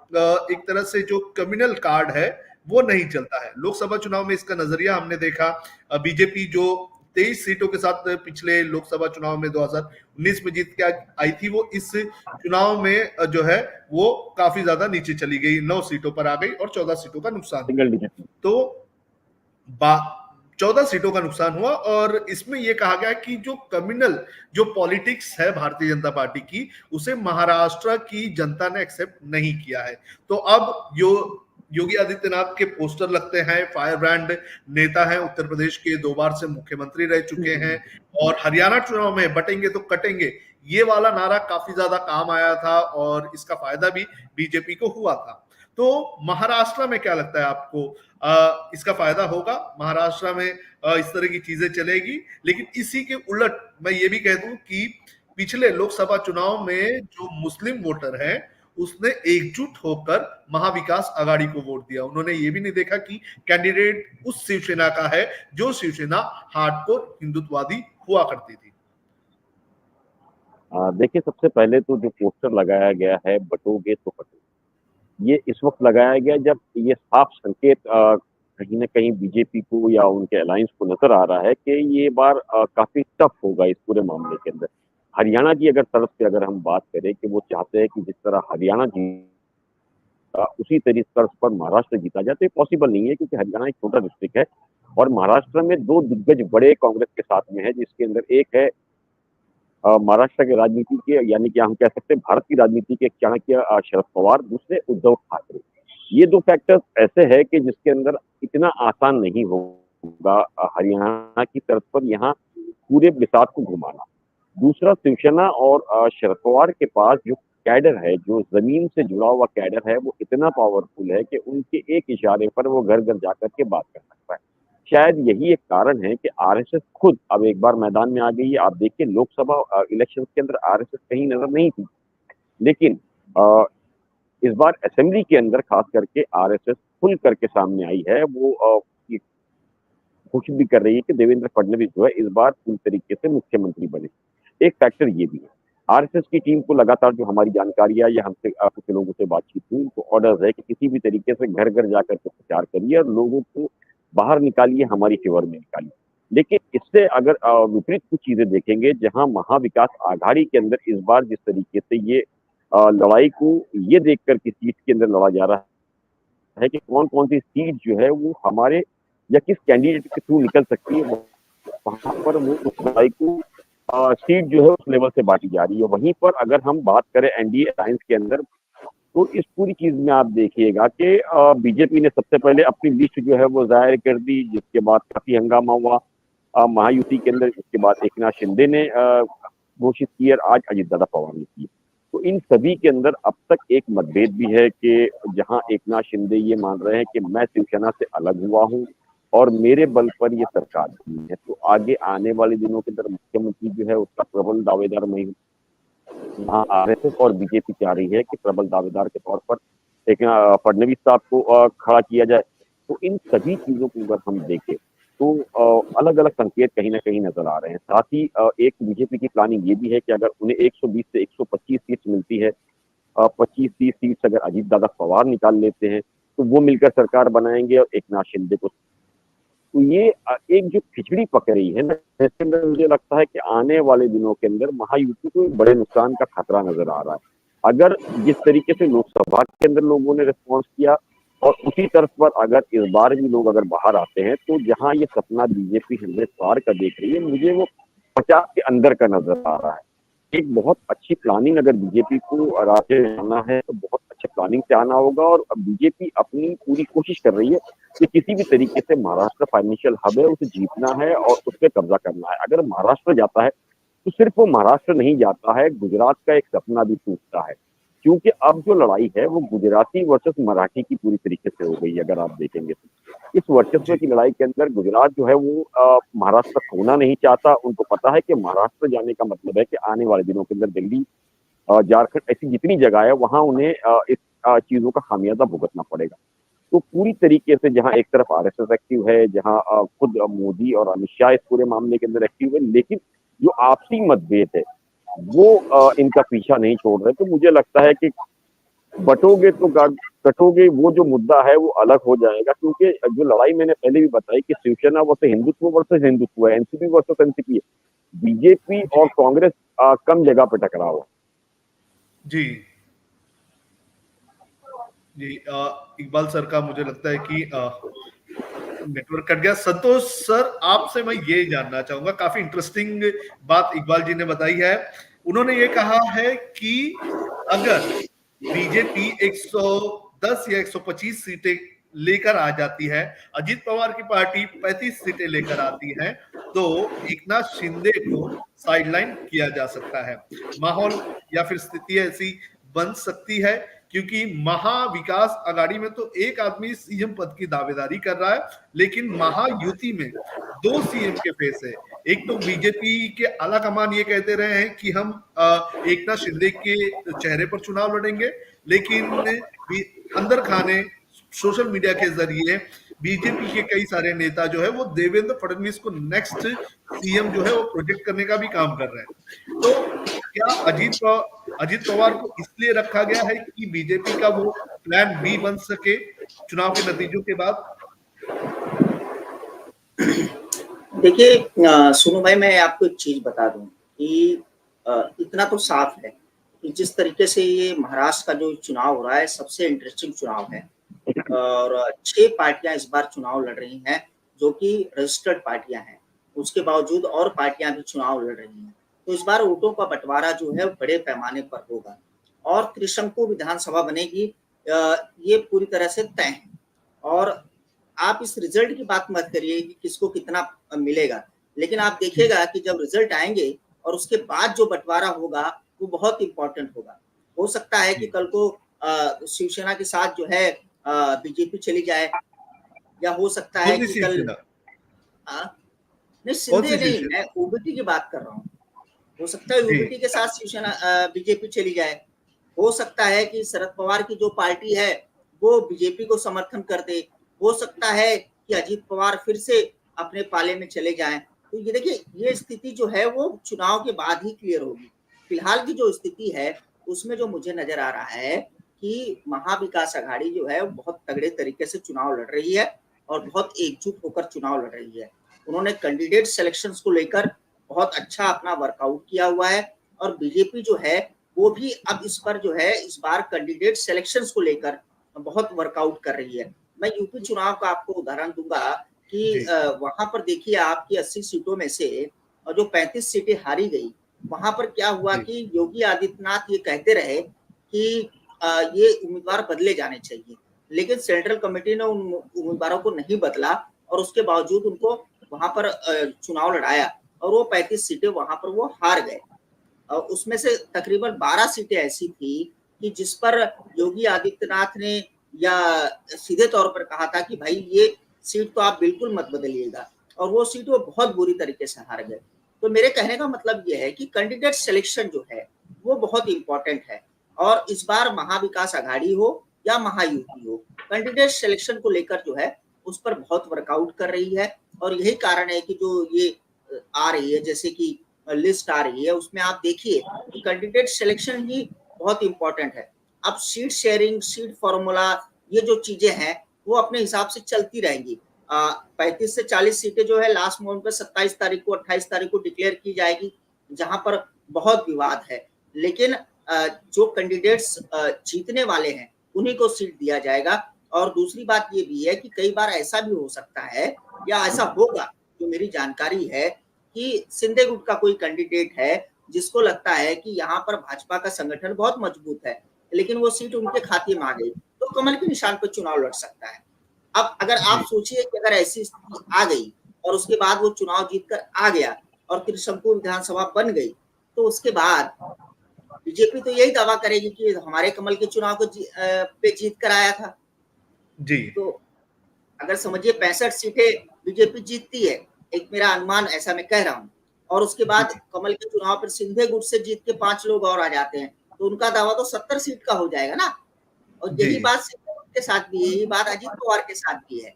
Speaker 1: एक तरह से जो कम्युनल कार्ड है वो नहीं चलता है। लोकसभा चुनाव में इसका नजरिया हमने देखा। बीजेपी जो 23 सीटों के साथ पिछले लोकसभा चुनाव में 2019 में जीत के आई थी, वो इस चुनाव में जो है वो काफी ज्यादा नीचे चली गई, 9 सीटों पर आ गई और 14 सीटों का नुकसान।
Speaker 2: Single digit.
Speaker 1: तो 14 सीटों का नुकसान हुआ और इसमें यह कहा गया कि जो कम्युनल जो पॉलिटिक्स है भारतीय जनता पार्टी की, उसे महाराष्ट्र की जनता ने एक्सेप्ट नहीं किया है। तो अब योगी आदित्यनाथ के पोस्टर लगते हैं, फायर ब्रांड नेता हैं, उत्तर प्रदेश के 2 बार से मुख्यमंत्री रह चुके हैं और हरियाणा चुनाव में बटेंगे तो कटेंगे, ये वाला नारा काफी ज्यादा काम आया था और इसका फायदा भी बीजेपी को हुआ था। तो महाराष्ट्र में क्या लगता है आपको, इसका फायदा होगा? महाराष्ट्र में इस तरह की चीजें चलेगी? लेकिन इसी के उलट मैं ये भी कह दूं कि पिछले लोकसभा चुनाव में जो मुस्लिम वोटर है उसने एकजुट होकर महाविकास आघाड़ी को वोट दिया। उन्होंने ये भी नहीं देखा कि कैंडिडेट उस शिवसेना का है जो शिवसेना हार्डकोर हिंदुत्ववादी हुआ करती थी।
Speaker 2: देखिए, सबसे पहले तो जो पोस्टर लगाया गया है बटोगे तो कटोगे, ये इस वक्त लगाया गया जब ये साफ संकेत कहीं ना कहीं बीजेपी को या उनके अलायंस को नजर आ रहा है कि ये बार काफी टफ होगा इस पूरे मामले के अंदर। हरियाणा की अगर तरफ से अगर हम बात करें कि वो चाहते हैं कि जिस तरह हरियाणा जीता उसी तर्ज पर महाराष्ट्र जीता जाए, तो ये पॉसिबल नहीं है क्योंकि हरियाणा एक छोटा डिस्ट्रिक्ट है और महाराष्ट्र में 2 दिग्गज बड़े कांग्रेस के साथ में है, जिसके अंदर एक है महाराष्ट्र के राजनीति के, यानी कि हम कह सकते हैं भारत की राजनीति के चाणक्य शरद पवार, दूसरे उद्धव ठाकरे। ये 2 फैक्टर्स ऐसे हैं कि जिसके अंदर इतना आसान नहीं होगा हरियाणा की तरफ पर यहाँ पूरे बिसात को घुमाना। दूसरा, शिवसेना और शरद पवार के पास जो कैडर है, जो जमीन से जुड़ा हुआ कैडर है, वो इतना पावरफुल है कि उनके एक इशारे पर वो घर घर जाकर के बात कर सकता है। शायद यही एक कारण है कि आरएसएस खुद अब एक बार मैदान में आ गई है। आप देखिए, लोकसभा इलेक्शन के अंदर आरएसएस कहीं नजर नहीं थी, लेकिन इस बार असेंबली के अंदर खास करके आरएसएस खुल करके सामने आई है। वो ये कोशिश भी कर रही है कि देवेंद्र फडणवीस जो है इस बार पूरी तरीके से मुख्यमंत्री बने। एक फैक्टर ये भी है, आरएसएस की टीम को लगातार जो हमारी जानकारी है या हमसे कुछ लोगों से बातचीत हुई, उनको ऑर्डर है कि किसी भी तरीके से घर घर जाकर के प्रचार करिए और लोगों को बाहर निकालिए, हमारी फेवर में निकालिए। लेकिन इससे अगर विपरीत कुछ चीजें देखेंगे, जहां महाविकास आघाड़ी के अंदर इस बार जिस तरीके से ये लड़ाई को ये देखकर किस सीट के अंदर लड़ा जा रहा है कि कौन कौन सी सीट जो है वो हमारे या किस कैंडिडेट के थ्रू निकल सकती है, वहां पर वो उस लड़ाई को सीट जो है उस लेवल से बांटी जा रही है। वहीं पर अगर हम बात करें एनडीए अलायंस के अंदर, तो इस पूरी चीज में आप देखिएगा कि बीजेपी ने सबसे पहले अपनी लिस्ट जो है वो जाहिर कर दी, जिसके बाद काफी हंगामा हुआ महायुति के अंदर। इसके बाद एकनाथ शिंदे ने घोषित की और आज अजितदादा पवार ने की। तो इन सभी के अंदर अब तक एक मतभेद भी है कि जहां एकनाथ शिंदे ये मान रहे हैं कि मैं शिवसेना से अलग हुआ हूं और मेरे बल पर ये सरकार बनी है, तो आगे आने वाले दिनों के अंदर मुख्यमंत्री जो है उसका प्रबल दावेदार मैं हूँ। यहाँ आरएसएस और बीजेपी चाह रही है कि प्रबल दावेदार के तौर पर एक फडणवीस साहब को खड़ा किया जाए। तो इन सभी चीजों को अगर हम देखें तो अलग अलग संकेत कहीं ना कहीं नजर आ रहे हैं। साथ ही एक बीजेपी की प्लानिंग ये भी है कि अगर उन्हें 120 से 125 सीट मिलती है, 25-30 सीट अगर अजीत दादा पवार निकाल लेते हैं, तो वो मिलकर सरकार बनाएंगे और एकनाथ शिंदे को। तो ये एक जो खिचड़ी पक रही है ना, इसके अंदर मुझे लगता है कि आने वाले दिनों के अंदर महायुति को एक बड़े नुकसान का खतरा नजर आ रहा है। अगर जिस तरीके से लोकसभा के अंदर लोगों ने रिस्पॉन्स किया और उसी तरफ पर अगर इस बार भी लोग अगर बाहर आते हैं, तो जहां ये सपना बीजेपी 100 पार का देख रही है, मुझे वो 50 के अंदर का नजर आ रहा है। एक बहुत अच्छी प्लानिंग अगर बीजेपी को राज्य में आना है तो बहुत अच्छे प्लानिंग से आना होगा और बीजेपी अपनी पूरी कोशिश कर रही है कि किसी भी तरीके से महाराष्ट्र फाइनेंशियल हब है उसे जीतना है और उस पर कब्जा करना है। अगर महाराष्ट्र जाता है तो सिर्फ वो महाराष्ट्र नहीं जाता है, गुजरात का एक सपना भी टूटता है, क्योंकि अब जो लड़ाई है वो गुजराती वर्सेस मराठी की पूरी तरीके से हो गई है। अगर आप देखेंगे तो इस वर्चस्व की लड़ाई के अंदर गुजरात जो है वो महाराष्ट्र खोना नहीं चाहता। उनको पता है कि महाराष्ट्र जाने का मतलब है कि आने वाले दिनों के अंदर दिल्ली, झारखंड, ऐसी जितनी जगह है वहां उन्हें इस चीजों का खामियाजा भुगतना पड़ेगा। तो पूरी तरीके से जहां एक तरफ आरएसएस एक्टिव है, जहां खुद मोदी और अमित शाह इस पूरे मामले के अंदर एक्टिव है, लेकिन जो आपसी मतभेद है वो इनका पीछा नहीं छोड़ रहे। तो मुझे लगता है कि बटोगे तो कटोगे, वो जो मुद्दा है वो अलग हो जाएगा, क्योंकि जो लड़ाई मैंने पहले भी बताई कि शिवसेना वर्सेस हिंदुत्व है, एनसीपी वर्सेस एनसीपी है, बीजेपी और कांग्रेस कम जगह पे टकरा हुआ।
Speaker 1: जी जी, इकबाल सर का मुझे लगता है कि नेटवर्क कट गया। संतोष सर, आपसे मैं ये जानना चाहूंगा, काफी इंटरेस्टिंग बात इकबाल जी ने बताई है। उन्होंने ये कहा है कि अगर बीजेपी 110 या 125 सीटें लेकर आ जाती है, अजीत पवार की पार्टी 35 सीटें लेकर आती है, तो एकनाथ शिंदे को साइडलाइन किया जा सकता है। माहौल या फिर स्थिति ऐसी बन सकती है, क्योंकि महाविकास आघाड़ी में तो एक आदमी सीएम पद की दावेदारी कर रहा है, लेकिन महायुति में 2 सीएम के फेस है। एक तो बीजेपी के आला कमान ये कहते रहे हैं कि हम एकनाथ शिंदे के चेहरे पर चुनाव लड़ेंगे, लेकिन अंदर खाने सोशल मीडिया के जरिए बीजेपी के कई सारे नेता जो है वो देवेंद्र फडणवीस को नेक्स्ट सीएम जो है वो प्रोजेक्ट करने का भी काम कर रहे हैं। तो क्या अजीत पवार को इसलिए रखा गया है कि बीजेपी का वो प्लान बी बन सके चुनाव के नतीजों के बाद?
Speaker 4: देखिए सुनो भाई, मैं आपको एक चीज बता दूं कि इतना तो साफ है कि जिस तरीके से ये महाराष्ट्र का जो चुनाव हो रहा है सबसे इंटरेस्टिंग चुनाव है, और 6 पार्टियां इस बार चुनाव लड़ रही हैं जो कि रजिस्टर्ड पार्टियां हैं। उसके बावजूद और पार्टियां भी चुनाव लड़ रही हैं। तो इस बार वोटों का बंटवारा जो है बड़े पैमाने पर होगा और त्रिशंकु विधानसभा बनेगी, ये पूरी तरह से तय है। और आप इस रिजल्ट की बात मत करिए कि किसको कितना मिलेगा, लेकिन आप देखिएगा कि जब रिजल्ट आएंगे और उसके बाद जो बंटवारा होगा वो बहुत इंपॉर्टेंट होगा। हो सकता है कि कल को शिवसेना के साथ जो है बीजेपी चली जाए, या हो सकता है कि कल नहीं, शिंदे नहीं, मैं ओबीटी की बात कर रहा हूँ। हो सकता है ओबीटी के साथ शिवसेना बीजेपी चली जाए। हो सकता है कि शरद पवार की जो पार्टी है वो बीजेपी को समर्थन कर दे। हो सकता है कि अजीत पवार फिर से अपने पाले में चले जाएं। तो ये देखिए, ये स्थिति जो है वो चुनाव के बाद ही क्लियर होगी। फिलहाल की जो स्थिति है उसमें जो मुझे नजर आ रहा है कि महाविकास आघाड़ी जो है बहुत तगड़े तरीके से चुनाव लड़ रही है और बहुत एकजुट होकर चुनाव लड़ रही है। उन्होंने कैंडिडेट सिलेक्शंस को लेकर बहुत अच्छा अपना वर्कआउट किया हुआ है, और बीजेपी जो है वो भी अब इस पर जो है इस बार कैंडिडेट सिलेक्शंस को लेकर बहुत वर्कआउट कर रही है। मैं यूपी चुनाव का आपको उदाहरण दूंगा कि वहां पर देखिए, आपकी 80 सीटों में से और जो 35 सीटें हारी गई, वहां पर क्या हुआ कि योगी आदित्यनाथ ये कहते रहे कि ये उम्मीदवार बदले जाने चाहिए, लेकिन सेंट्रल कमेटी ने उन उम्मीदवारों को नहीं बदला और उसके बावजूद उनको वहां पर चुनाव लड़ाया और वो 35 सीटें वहां पर वो हार गए। उसमें से तकरीबन 12 सीटें ऐसी थी कि जिस पर योगी आदित्यनाथ ने या सीधे तौर पर कहा था कि भाई ये सीट तो आप बिल्कुल मत बदलिएगा, और वो सीट वो बहुत बुरी तरीके से हार गए। तो मेरे कहने का मतलब ये है कि कैंडिडेट सिलेक्शन जो है वो बहुत इंपॉर्टेंट है, और इस बार महाविकास आघाड़ी हो या महायुति हो, कैंडिडेट सिलेक्शन को लेकर जो है उस पर बहुत वर्कआउट कर रही है। और यही कारण है कि जो ये आ रही है, जैसे कि लिस्ट आ रही है, उसमें आप देखिए कि कैंडिडेट सिलेक्शन ही बहुत इंपॉर्टेंट है। अब सीट शेयरिंग, सीट फॉर्मूला, ये जो चीजें हैं वो अपने हिसाब से चलती रहेंगी। 35 से 40 सीटें जो है लास्ट मोमेंट पर 27 तारीख को 28 तारीख को डिक्लेयर की जाएगी, जहां पर बहुत विवाद है। लेकिन जो कैंडिडेट्स जीतने वाले हैं उन्हीं को सीट दिया जाएगा। और दूसरी बात ये भी है कि कई बार ऐसा भी हो सकता है या ऐसा होगा, जो मेरी जानकारी है, कि सिंधे गुट का कोई कैंडिडेट है जिसको लगता है कि यहाँ पर भाजपा का संगठन बहुत मजबूत है, लेकिन वो सीट उनके खाते में आ गई, तो कमल के निशान पर चुनाव लड़ सकता है। अब अगर आप सोचिए कि अगर ऐसी स्थिति आ गई और उसके बाद वो चुनाव जीतकर आ गया और त्रिशंकु विधानसभा बन गई, तो उसके बाद बीजेपी तो यही दावा करेगी कि हमारे कमल के चुनाव को पे जीत कर आया था
Speaker 1: जी।
Speaker 4: तो अगर समझिए 65 सीटें बीजेपी जीतती है, एक मेरा अनुमान ऐसा मैं कह रहा हूँ, और उसके बाद कमल के चुनाव पर सिंधे गुट से जीत के 5 लोग और आ जाते हैं, तो उनका दावा तो 70 सीट का हो जाएगा ना। और यही बात सिंधे गुट के साथ भी है, यही बात अजीत पवार के साथ भी है।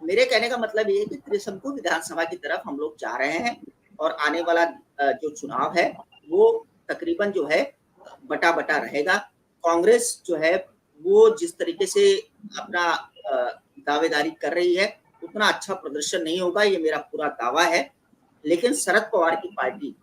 Speaker 4: मेरे कहने का मतलब ये है कि त्रिशंकु विधानसभा की तरफ हम लोग जा रहे हैं, और आने वाला जो चुनाव है वो तकरीबन जो है बटा बटा रहेगा। कांग्रेस जो है वो जिस तरीके से अपना दावेदारी कर रही है उतना अच्छा प्रदर्शन नहीं होगा, ये मेरा पूरा दावा है। लेकिन शरद पवार की पार्टी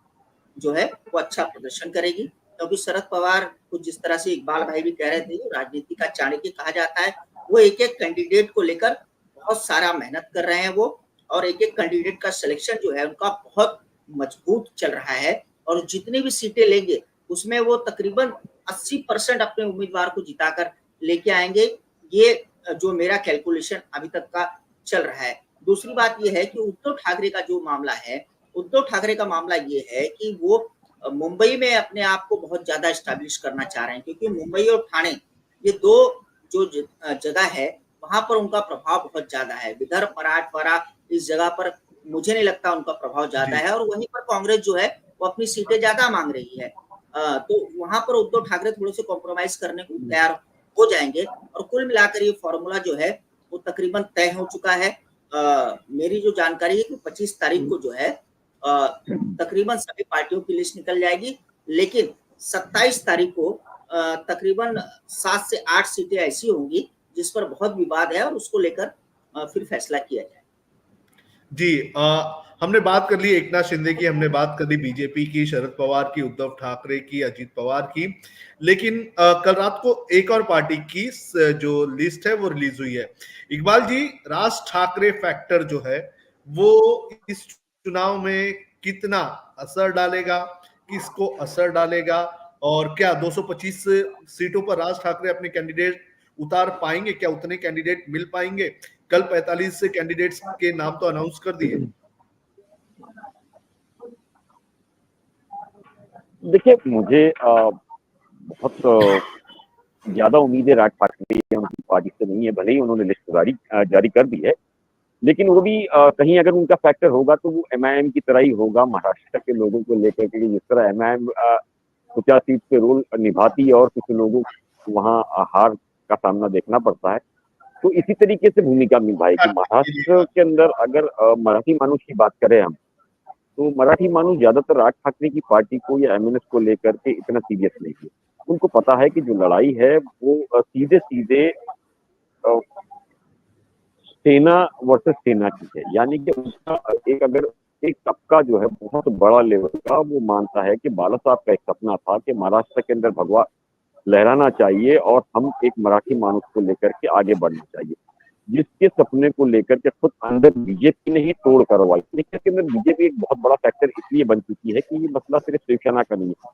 Speaker 4: जो है वो अच्छा प्रदर्शन करेगी, क्योंकि शरद पवार को जिस तरह से इकबाल भाई भी कह रहे थे, राजनीति का चाणक्य कहा जाता है। वो एक एक कैंडिडेट को लेकर बहुत सारा मेहनत कर रहे हैं वो, और एक-एक कैंडिडेट का सिलेक्शन जो है उनका बहुत मजबूत चल रहा है, और जितनी भी सीटें लेंगे उसमें वो तकरीबन 80% अपने उम्मीदवार को जिताकर लेके आएँगे। ये जो मेरा कैलकुलेशन अभी तक का चल रहा है। दूसरी बात ये है कि उद्धव ठाकरे का जो मामला है, उद्धव ठाकरे का मामला ये है कि वो मुंबई में अपने आप को बहुत ज़्यादा एस्टैब्लिश करना चाह रहे हैं, क्योंकि मुंबई और ठाणे ये 2 जो जगह है, वहाँ पर उनका प्रभाव बहुत ज़्यादा है। विदर्भ, मराठवाड़ा इस जगह पर मुझे नहीं लगता उनका प्रभाव ज़्यादा
Speaker 1: जी।
Speaker 4: है, और वहीं पर कांग्रेस जो है वो अपनी सीटें ज़्यादा माँग रही है। तो वहाँ पर उद्धव ठाकरे थोड़े-से कॉम्प्रोमाइज़ करने को तैयार हो जाएँगे, और कुल मिलाकर ये फ़ॉर्मूला जो है वो तकरीबन तय हो चुका है। मेरी जो जानकारी है कि 25 तारीख को जो है तकरीबन सभी पार्टियों की लिस्ट निकल जाएगी, लेकिन 27 तारीख को तकरीबन 7 से 8 सीटें ऐसी होंगी जिस पर बहुत विवाद है, और उसको लेकर फिर फैसला किया जाए।
Speaker 1: जी, हमने बात कर ली एकनाथ शिंदे की, हमने बात कर ली बीजेपी की, शरद पवार की, उद्धव ठाकरे की, अजीत पवार की, लेकिन कल रात को एक और पार्टी की जो लिस्ट है वो रिलीज हुई है। इकबाल जी, राज ठाकरे फैक्टर जो है वो इस चुनाव में कितना असर डालेगा, किसको असर डालेगा, और क्या 225 सीटों पर राज ठाकरे अपने कैंडिडेट उतार पाएंगे? क्या उतने कैंडिडेट मिल पाएंगे? कल 45 कैंडिडेट्स के नाम तो अनाउंस कर दिए।
Speaker 2: देखिए, मुझे बहुत ज्यादा उम्मीदें राज ठाकरे या उनकी पार्टी से नहीं है। भले ही उन्होंने लिस्ट जारी कर दी है, लेकिन वो भी कहीं अगर उनका फैक्टर होगा तो वो एमआईएम की तरह ही होगा, महाराष्ट्र के लोगों को लेकर के। जिस तरह एमआईएम 50 सीट पे रोल निभाती है और कुछ लोगों को वहाँ हार का सामना देखना पड़ता है, तो इसी तरीके से भूमिका निभाएगी। महाराष्ट्र के अंदर अगर मराठी मानुष की बात करें हम, तो मराठी मानुष ज्यादातर राज ठाकरे की पार्टी को या एमएनएस को लेकर के इतना सीरियस नहीं है। उनको पता है कि जो लड़ाई है वो सीधे सीधे सेना वर्सेस सेना की है। यानी कि उसका अगर एक तबका जो है बहुत बड़ा लेवल का, वो मानता है कि बाला साहब का एक सपना था कि महाराष्ट्र के अंदर भगवा लहराना चाहिए और हम एक मराठी मानुष को लेकर के आगे बढ़ना चाहिए, जिसके सपने को लेकर के खुद अंदर बीजेपी ने ही तोड़ करवाई। लेकिन इसके अंदर बीजेपी एक बहुत बड़ा फैक्टर इसलिए बन चुकी है कि ये मसला सिर्फ शिवसेना का नहीं है।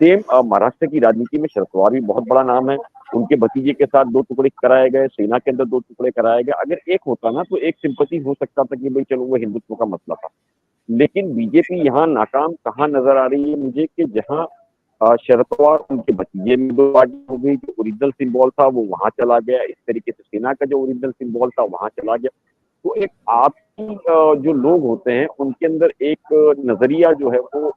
Speaker 2: सेम महाराष्ट्र की राजनीति में शरद पवार भी बहुत बड़ा नाम है। उनके भतीजे के साथ 2 टुकड़े कराए गए, सेना के अंदर 2 टुकड़े कराए गए। अगर एक होता ना तो एक सिंपैथी हो सकता था कि भाई चलो वो हिंदुत्व का मसला था। लेकिन बीजेपी यहाँ नाकाम कहाँ नजर आ रही है मुझे, कि जहाँ शरद पवार उनके भतीजे में 2 पार्टी हो गई, जो ओरिजिनल सिंबल था वो वहां चला गया। इस तरीके से सेना का जो ओरिजिनल सिंबल था वहां चला गया। तो एक आपकी जो लोग होते हैं उनके अंदर एक नजरिया जो है वो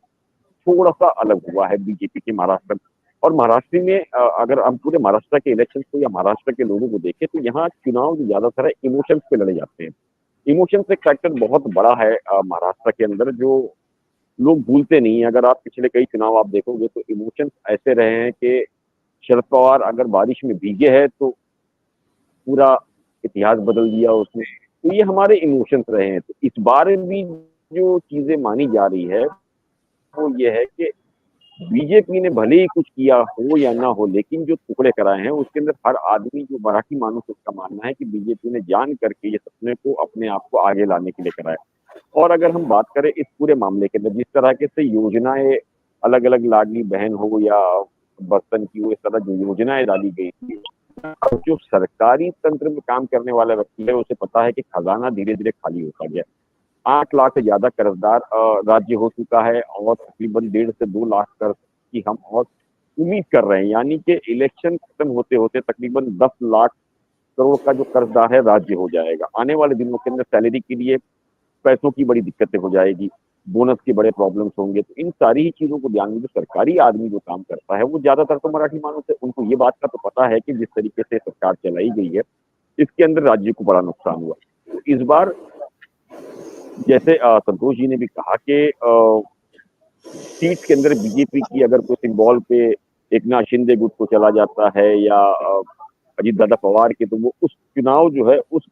Speaker 2: थोड़ा सा अलग हुआ है बीजेपी के महाराष्ट्र में। और महाराष्ट्र में अगर हम पूरे महाराष्ट्र के इलेक्शन को या महाराष्ट्र के लोगों को देखें तो यहाँ चुनाव जो ज्यादातर है इमोशंस पे लड़े जाते हैं। इमोशंस एक फैक्टर बहुत बड़ा है महाराष्ट्र के अंदर, जो लोग भूलते नहीं है। अगर आप पिछले कई चुनाव आप देखोगे तो इमोशंस ऐसे रहे हैं कि शरद पवार अगर बारिश में भीगे है तो पूरा इतिहास बदल दिया उसने। तो ये हमारे इमोशंस रहे हैं। तो इस बार भी जो चीजें मानी जा रही है वो ये है कि बीजेपी ने भले ही कुछ किया हो या ना हो, लेकिन जो टुकड़े कराए हैं उसके अंदर हर आदमी जो मराठी मानुष उसका मानना है कि बीजेपी ने जान करके ये सपने को अपने आप को आगे लाने के लिए कराया। और अगर हम बात करें इस पूरे मामले के अंदर जिस तरह के से योजनाएं, अलग अलग लाडली बहन हो या बर्तन की हो, इस तरह जो योजनाएं डाली गई थी, अब जो सरकारी तंत्र में काम करने वाला व्यक्ति है उसे पता है कि खजाना धीरे धीरे खाली होता गया। 8 लाख से ज्यादा कर्जदार राज्य हो चुका है और तकरीबन 1.5 से 2 लाख कर्ज की हम और उम्मीद कर रहे हैं। यानी कि इलेक्शन खत्म होते होते तकरीबन 10 लाख करोड़ का जो कर्जदार है राज्य हो जाएगा। आने वाले दिनों के अंदर सैलरी के लिए पैसों की बड़ी दिक्कतें हो जाएगी, बोनस के बड़े प्रॉब्लम्स होंगे। तो इन सारी ही चीजों को ध्यान में जो सरकारी आदमी जो काम करता है वो ज्यादातर तो मराठी मानुष है। उनको ये बात का तो पता है कि जिस तरीके से सरकार चलाई गई है इसके अंदर राज्य को बड़ा नुकसान हुआ। तो इस बार जैसे संतोष जी ने भी कहा कि सीट के अंदर बीजेपी की अगर कोई सिंबल पे एकनाथ शिंदे गुट को चला जाता है या अजीत दादा पवार के, तो वो उस चुनाव जो है उस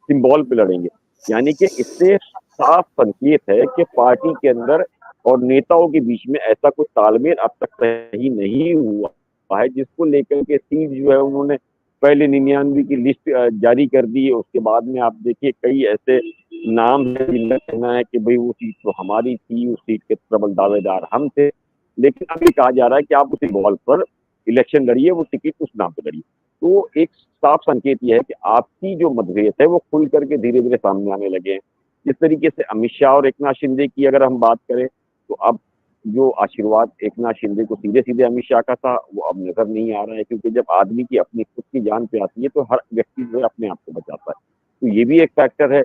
Speaker 2: सिंबल पे लड़ेंगे। यानी कि इससे साफ संकेत है कि पार्टी के अंदर और नेताओं के बीच में ऐसा कोई तालमेल अब तक सही नहीं हुआ है जिसको लेकर के सीट जो है उन्होंने पहले 99 की लिस्ट जारी कर दी है, उसके बाद में आप देखिए कई ऐसे नाम हैं जिनका कहना है कि भाई वो सीट तो हमारी थी, उस सीट के प्रबल दावेदार हम थे, लेकिन अभी कहा जा रहा है कि आप उसी बॉल पर इलेक्शन लड़िए, वो टिकट उस नाम पे लड़िए। तो एक साफ संकेत ये है कि आपसी जो मतभेद है वो खुल करके धीरे धीरे सामने आने लगे हैं। जिस तरीके से अमित शाह और एकनाथ शिंदे की अगर हम बात करें, तो अब जो आशीर्वाद एकनाथ शिंदे को सीधे सीधे अमित शाह का था वो अब नजर नहीं आ रहा है, क्योंकि जब आदमी की अपनी खुद की जान पे आती है तो हर व्यक्ति जो है अपने आप को बचाता है। तो ये भी एक फैक्टर है।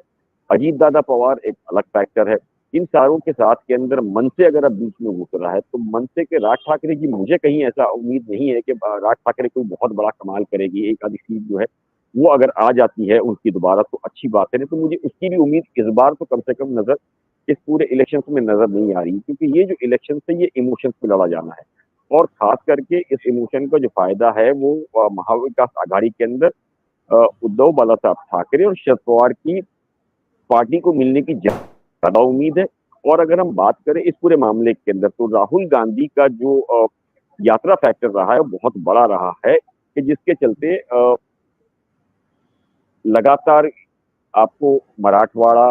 Speaker 2: अजीत दादा पवार एक अलग फैक्टर है। इन सारों के साथ के अंदर मनसे अगर अब बीच में घुस रहा है, तो मनसे के राज ठाकरे की मुझे कहीं ऐसा उम्मीद नहीं है कि राज ठाकरे कोई बहुत बड़ा कमाल करेगी। एक आधी सीट जो है वो अगर आ जाती है उनकी दोबारा तो अच्छी बात है, नहीं तो मुझे उसकी भी उम्मीद इस बार तो कम से कम नजर इस पूरे इलेक्शन में नजर नहीं आ रही, क्योंकि ये जो इलेक्शन है ये इमोशंस पे लड़ा जाना है, और खास करके इस इमोशन का जो फायदा है वो महाविकास आघाड़ी के अंदर उद्धव बाला साहब ठाकरे और शरद पवार की पार्टी को मिलने की ज्यादा उम्मीद है। और अगर हम बात करें इस पूरे मामले के अंदर, तो राहुल गांधी का जो यात्रा फैक्टर रहा है वो बहुत बड़ा रहा है, कि जिसके चलते लगातार आपको मराठवाड़ा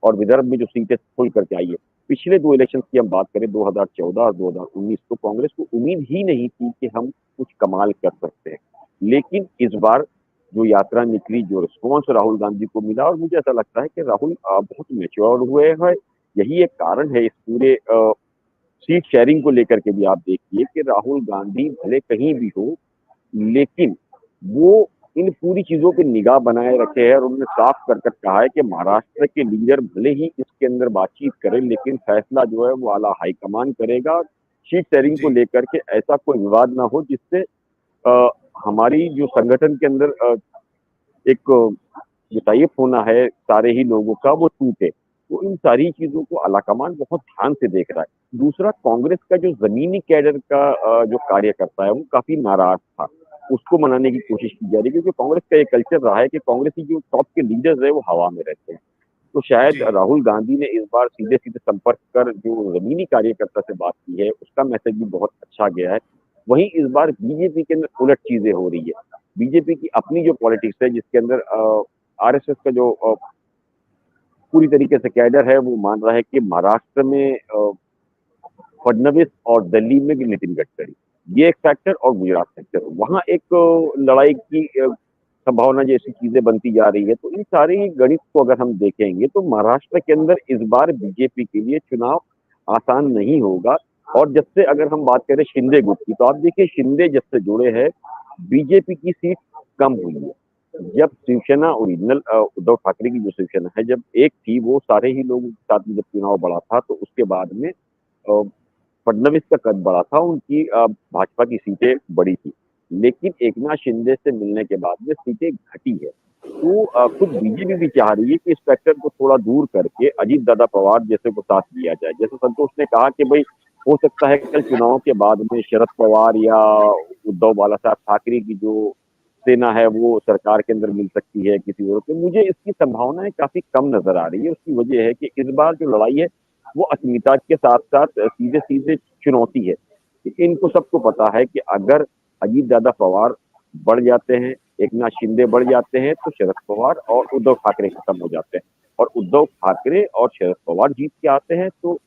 Speaker 2: और विदर्भ में जो सीटें खुल करके आई है, पिछले दो इलेक्शन की हम बात करें 2014 और 2019, तो कांग्रेस को उम्मीद ही नहीं थी कि हम कुछ कमाल कर सकते हैं। लेकिन इस बार जो यात्रा निकली, जो रिस्पॉन्स राहुल गांधी को मिला, और मुझे ऐसा लगता है कि राहुल बहुत मेच्योर हुए हैं। यही एक कारण है इस पूरे सीट शेयरिंग को लेकर के भी। आप देखिए कि राहुल गांधी भले कहीं भी हो, लेकिन वो इन पूरी चीजों पे निगाह बनाए रखे हैं, और उन्होंने साफ कर कर कहा है कि महाराष्ट्र के लीडर भले ही इसके अंदर बातचीत करें, लेकिन फैसला जो है वो आला हाईकमान करेगा। सीट शेयरिंग को
Speaker 1: जी,
Speaker 2: लेकर के ऐसा कोई विवाद ना हो जिससे अ, हमारी जो संगठन के अंदर एक जो टाइप होना है सारे ही लोगों का वो टूटे। तो इन सारी चीजों को आलाकमान बहुत ध्यान से देख रहा है। दूसरा, कांग्रेस का जो जमीनी कैडर का जो कार्यकर्ता है वो काफी नाराज था, उसको मनाने की कोशिश की जा रही है, क्योंकि कांग्रेस का एक कल्चर रहा है कि कांग्रेस की जो टॉप के लीडर्स है वो हवा में रहते हैं। तो शायद
Speaker 1: जी,
Speaker 2: राहुल गांधी ने इस बार सीधे सीधे संपर्क कर जो जमीनी कार्यकर्ता से बात की है उसका मैसेज भी बहुत अच्छा गया है। वहीं इस बार बीजेपी के अंदर उलट चीजें हो रही है। बीजेपी की अपनी जो पॉलिटिक्स है, जिसके अंदर आरएसएस का जो पूरी तरीके से कैडर है वो मान रहा है कि महाराष्ट्र में फडणवीस और दिल्ली में भी नितिन गडकरी, ये एक फैक्टर, और गुजरात फैक्टर, वहाँ एक लड़ाई की संभावना जैसी चीजें बनती जा रही है। तो इन सारी गणित को अगर हम देखेंगे तो महाराष्ट्र के अंदर इस बार बीजेपी के लिए चुनाव आसान नहीं होगा। और जब से अगर हम बात करें शिंदे गुट की, तो आप देखिए शिंदे जब से जुड़े हैं बीजेपी की सीट कम हुई है। जब शिवसेना ओरिजिनल उद्धव ठाकरे की जो शिवसेना है जब एक थी, वो सारे ही लोगों के साथ में जब चुनाव बढ़ा था, तो उसके बाद में फडणवीस का कद बढ़ा था, उनकी भाजपा की सीटें बढ़ी थी। लेकिन एकनाथ शिंदे से मिलने के बाद में सीटें घटी है। तो खुद बीजेपी भी चाह रही है कि इस फैक्टर को थोड़ा दूर करके अजीत दादा पवार जैसे को साथ लिया जाए। जैसे संतोष ने कहा कि भाई हो सकता है कल चुनाव के बाद में शरद पवार या उद्धव बाला साहब ठाकरे की जो सेना है वो सरकार के अंदर मिल सकती है किसी और को। मुझे इसकी संभावनाएं काफी कम नजर आ रही है। उसकी वजह है कि इस बार जो लड़ाई है वो अस्मिता के साथ साथ सीधे सीधे चुनौती है। इनको सबको पता है कि अगर अजीत दादा पवार बढ़ जाते हैं, एकनाथ शिंदे बढ़ जाते हैं, तो शरद पवार और उद्धव ठाकरे खत्म हो जाते हैं। और उद्धव ठाकरे और शरद पवार जीत के आते हैं तो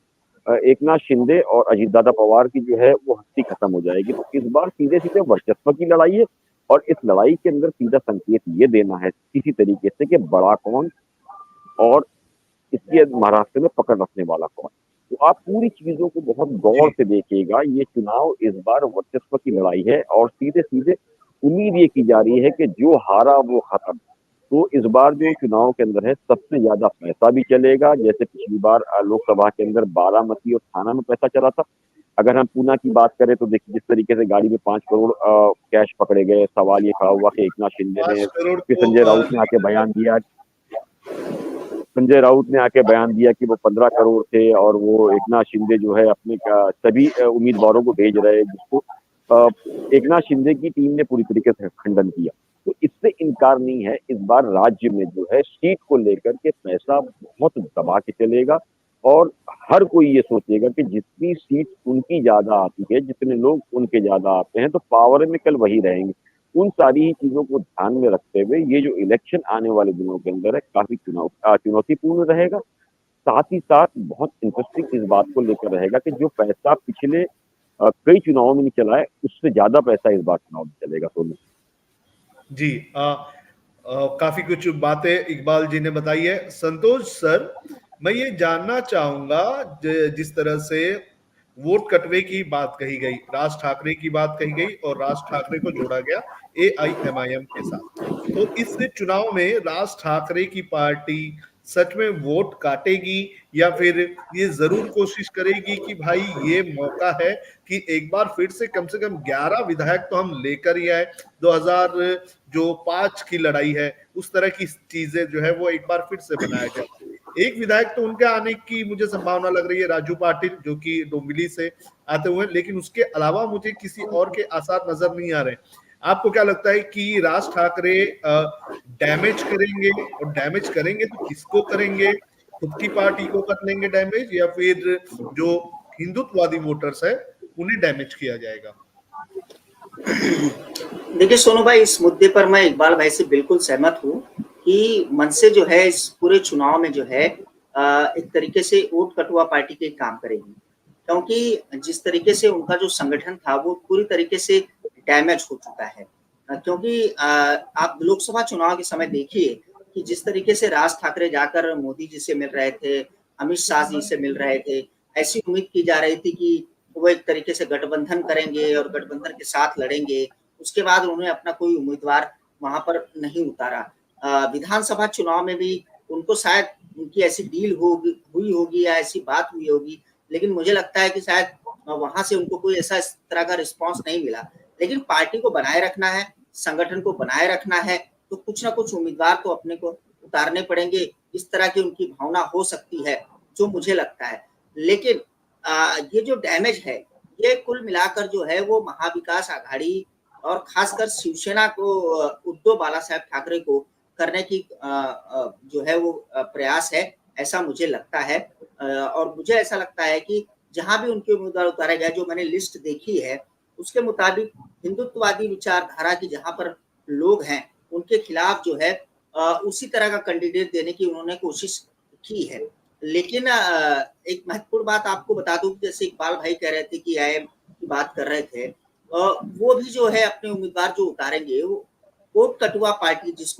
Speaker 2: एकनाथ शिंदे और अजीत दादा पवार की जो है वो हस्ती खत्म हो जाएगी। तो इस बार सीधे सीधे वर्चस्व की लड़ाई है, और इस लड़ाई के अंदर सीधा संकेत ये देना है किसी तरीके से कि बड़ा कौन और इसके महाराष्ट्र में पकड़ रखने वाला कौन। तो आप पूरी चीजों को बहुत गौर
Speaker 1: जी,
Speaker 2: से देखिएगा। ये चुनाव इस बार वर्चस्व की लड़ाई है, और सीधे सीधे उम्मीद ये की जा रही है कि जो हारा वो खत्म। तो इस बार जो चुनाव के अंदर है सबसे ज्यादा पैसा भी चलेगा। जैसे पिछली बार लोकसभा के अंदर बारामती और थाना में पैसा चला था। अगर हम पूना की बात करें तो देखिए जिस तरीके से गाड़ी में 5 करोड़ कैश पकड़े गए, सवाल ये खड़ा हुआ कि एकनाथ शिंदे ने
Speaker 1: 5 करोड़
Speaker 2: फिर
Speaker 1: तो
Speaker 2: संजय राउत ने आके बयान दिया कि वो 15 करोड़ थे, और वो एकनाथ शिंदे जो है अपने सभी उम्मीदवारों को भेज रहे हैं, जिसको अ, एकनाथ शिंदे की टीम ने पूरी तरीके से खंडन किया। तो इससे इनकार नहीं है, इस बार राज्य में जो है सीट को लेकर के पैसा बहुत दबा के चलेगा, और हर कोई ये सोचेगा कि जितनी सीट उनकी ज्यादा आती है, जितने लोग उनके ज्यादा आते हैं, तो पावर में कल वही रहेंगे। उन सारी ही चीजों को ध्यान में रखते हुए ये जो इलेक्शन आने वाले दिनों के अंदर है काफी चुनौतीपूर्ण रहेगा। साथ ही साथ बहुत इंटरेस्टिंग इस बात को लेकर रहेगा कि जो पैसा पिछले कई चुनावों में नहीं चला है, उससे ज्यादा पैसा इस बार चुनाव में चलेगा। सोनू
Speaker 1: जी, काफी कुछ बातें इकबाल जी ने बताई है। संतोष सर, मैं ये जानना चाहूंगा, जिस तरह से वोट कटवे की बात कही गई, राज ठाकरे की बात कही गई और राज ठाकरे को जोड़ा गया AIMIM के साथ, तो इस चुनाव में राज ठाकरे की पार्टी सच में वोट काटेगी या फिर ये जरूर कोशिश करेगी कि भाई ये मौका है कि एक बार फिर से कम 11 विधायक तो हम लेकर ही आए। 2005 की लड़ाई है, उस तरह की चीजें जो है वो एक बार फिर से बनाया जाए। एक विधायक तो उनके आने की मुझे संभावना लग रही है, राजू पाटिल, जो कि डोंबिवली से आते हुए, लेकिन उसके अलावा मुझे किसी और के आसार नजर नहीं आ रहे। आपको क्या लगता है कि राज ठाकरे डैमेज करेंगे, और डैमेज करेंगे तो किसको करेंगे? खुद की पार्टी को कर लेंगे डैमेज, या फिर जो हिंदुत्ववादी वोटर्स है उन्हें डैमेज किया जाएगा?
Speaker 4: देखिए सोनू भाई, इस मुद्दे पर मैं इकबाल भाई से बिल्कुल सहमत हूँ कि मनसे जो है इस पूरे चुनाव में जो है एक तरीके से वोट कटुआ पार्टी के काम करेगी, क्योंकि जिस तरीके से उनका जो संगठन था वो पूरी तरीके से डैमेज हो चुका है। क्योंकि आप लोकसभा चुनाव के समय देखिए कि जिस तरीके से राज ठाकरे जाकर मोदी जी से मिल रहे थे, अमित शाह जी से मिल रहे थे, ऐसी उम्मीद की जा रही थी कि वो एक तरीके से गठबंधन करेंगे और गठबंधन के साथ लड़ेंगे। उसके बाद उन्होंने अपना कोई उम्मीदवार वहां पर नहीं उतारा। विधानसभा चुनाव में भी उनको शायद उनकी ऐसी डील हुई होगी या ऐसी बात हुई होगी, लेकिन मुझे लगता है कि शायद वहां से उनको कोई ऐसा इस तरह का रिस्पांस नहीं मिला। लेकिन पार्टी को बनाए रखना है, संगठन को बनाए रखना है, तो कुछ ना कुछ उम्मीदवार तो अपने को उतारने पड़ेंगे। इस तरह की उनकी भावना हो सकती है, जो मुझे लगता है। लेकिन ये जो डैमेज है, ये कुल मिलाकर जो है वो महाविकास आघाड़ी और खासकर शिवसेना को, उद्धव बाला साहेब ठाकरे को करने की जो है वो प्रयास है, ऐसा मुझे लगता है। और मुझे ऐसा लगता है कि जहां भी उनके उम्मीदवार उतारे गए, जो मैंने लिस्ट देखी है उसके मुताबिक हिंदुत्ववादी विचारधारा की जहां पर लोग हैं उनके खिलाफ जो है उसी तरह का कैंडिडेट देने की उन्होंने कोशिश की है। लेकिन एक महत्वपूर्ण बात आपको बता दूं, जैसे इकबाल भाई कह रहे थे कि IIM की बात कर रहे थे, वो भी जो है अपने उम्मीदवार जो उतारेंगे वो वोट कटुआ पार्टी जिस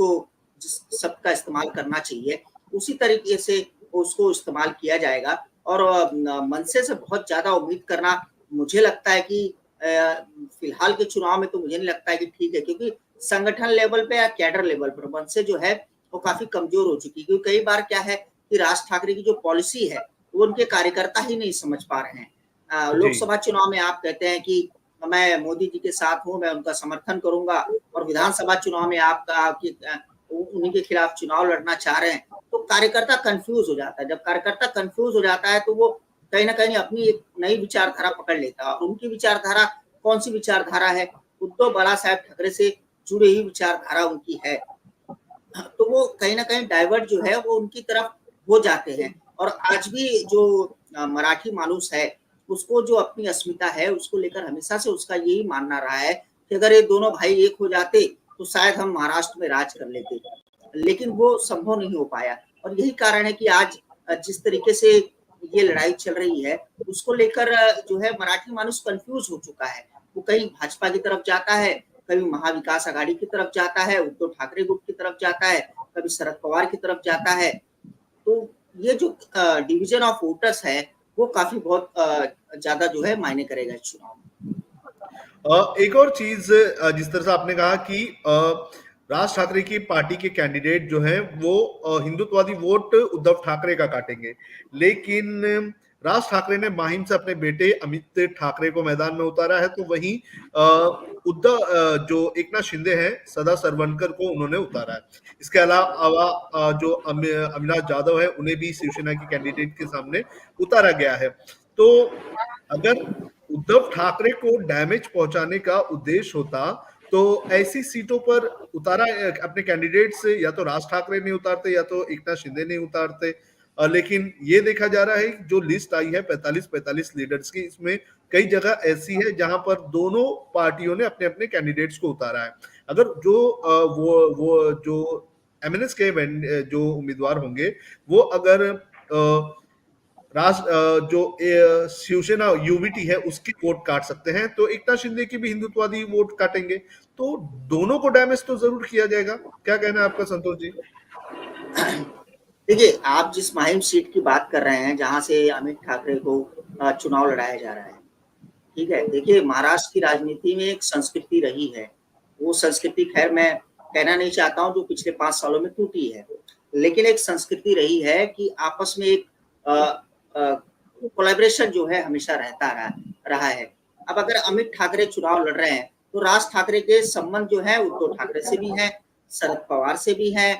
Speaker 4: शब्द का इस्तेमाल करना चाहिए उसी तरीके से उसको इस्तेमाल किया जाएगा। और मनसे से बहुत ज्यादा उम्मीद करना मुझे लगता है कि फिलहाल के चुनाव में तो मुझे नहीं लगता है कि ठीक है, क्योंकि संगठन लेवल पे या कैडर लेवल पर मनसे जो है वो काफी कमजोर हो चुकी है। क्योंकि कई बार क्या है कि राज ठाकरे की जो पॉलिसी है वो उनके कार्यकर्ता ही नहीं समझ पा रहे हैं। लोकसभा चुनाव में आप कहते हैं कि मैं मोदी जी के साथ हूं, मैं उनका समर्थन करूंगा, और विधानसभा चुनाव में उन्हीं के खिलाफ चुनाव लड़ना चाह रहे हैं, तो कार्यकर्ता कंफ्यूज हो जाता है। जब कार्यकर्ता कंफ्यूज हो जाता है तो वो कहीं ना कहीं अपनी एक नई विचारधारा पकड़ लेता है। और उनकी विचारधारा कौन सी विचारधारा है? उद्धव बाला साहेब ठाकरे से जुड़ी हुई विचारधारा उनकी है। तो वो कहीं ना कहीं डाइवर्ट जो है वो उनकी तरफ हो जाते हैं। और आज भी जो मराठी मानुस है उसको जो अपनी अस्मिता है उसको लेकर हमेशा से उसका यही मानना रहा है कि अगर ये दोनों भाई एक हो जाते तो शायद हम महाराष्ट्र में राज कर लेते, लेकिन वो संभव नहीं हो पाया। और यही कारण है कि आज जिस तरीके से ये लड़ाई चल रही है उसको लेकर जो है मराठी मानुस कंफ्यूज हो चुका है। वो कहीं भाजपा की तरफ जाता है, कभी महाविकास आघाड़ी की तरफ जाता है, उद्धव ठाकरे गुट की तरफ जाता है, कभी शरद पवार की तरफ जाता है। तो ये जो डिवीजन ऑफ वोटर्स है वो काफी बहुत ज्यादा जो है मायने करेगा इस चुनाव में।
Speaker 1: एक और चीज, जिस तरह से आपने कहा कि राज ठाकरे की पार्टी के कैंडिडेट जो हैं वो हिंदुत्ववादी वोट उद्धव ठाकरे का काटेंगे, लेकिन राज ठाकरे ने माहिम से अपने बेटे अमित ठाकरे को मैदान में उतारा है, तो वहीं उद्धव जो एकनाथ शिंदे हैं सदा सरवणकर को उन्होंने उतारा है। इसके अलावा जो अविनाश जाधव है उन्हें भी शिवसेना की कैंडिडेट के सामने उतारा गया है। तो अगर उद्धव ठाकरे को डैमेज पहुंचाने का उद्देश्य होता तो ऐसी सीटों पर उतारा अपने कैंडिडेट से, या तो राज ठाकरे नहीं उतारते या तो एकनाथ शिंदे नहीं उतारते। लेकिन ये देखा जा रहा है कि जो लिस्ट आई है 45-45 लीडर्स की, इसमें कई जगह ऐसी है जहां पर दोनों पार्टियों ने अपने अपने कैंडिडेट्स को उतारा है। अगर जो वो जो एमएनएस के जो उम्मीदवार होंगे वो अगर जो शिवसेना यूबीटी है उसकी वोट काट सकते हैं, तो एकनाथ शिंदे की भी हिंदुत्ववादी वोट काटेंगे, तो दोनों को डैमेज तो जरूर किया जाएगा। क्या कहना है आपका संतोष जी?
Speaker 4: देखिए, आप जिस माहिम सीट की बात कर रहे हैं जहां से अमित ठाकरे को चुनाव लड़ाया जा रहा है, ठीक है। देखिए, महाराष्ट्र की राजनीति में एक संस्कृति रही है, वो संस्कृति खैर मैं कहना नहीं चाहता हूं जो पिछले 5 सालों में टूटी है, लेकिन एक संस्कृति रही है कि आपस में एक कोलैबोरेशन जो है हमेशा रहा है। अब अगर अमित ठाकरे चुनाव लड़ रहे हैं तो राज ठाकरे के संबंध जो है उद्धव ठाकरे से भी है, शरद पवार से भी है,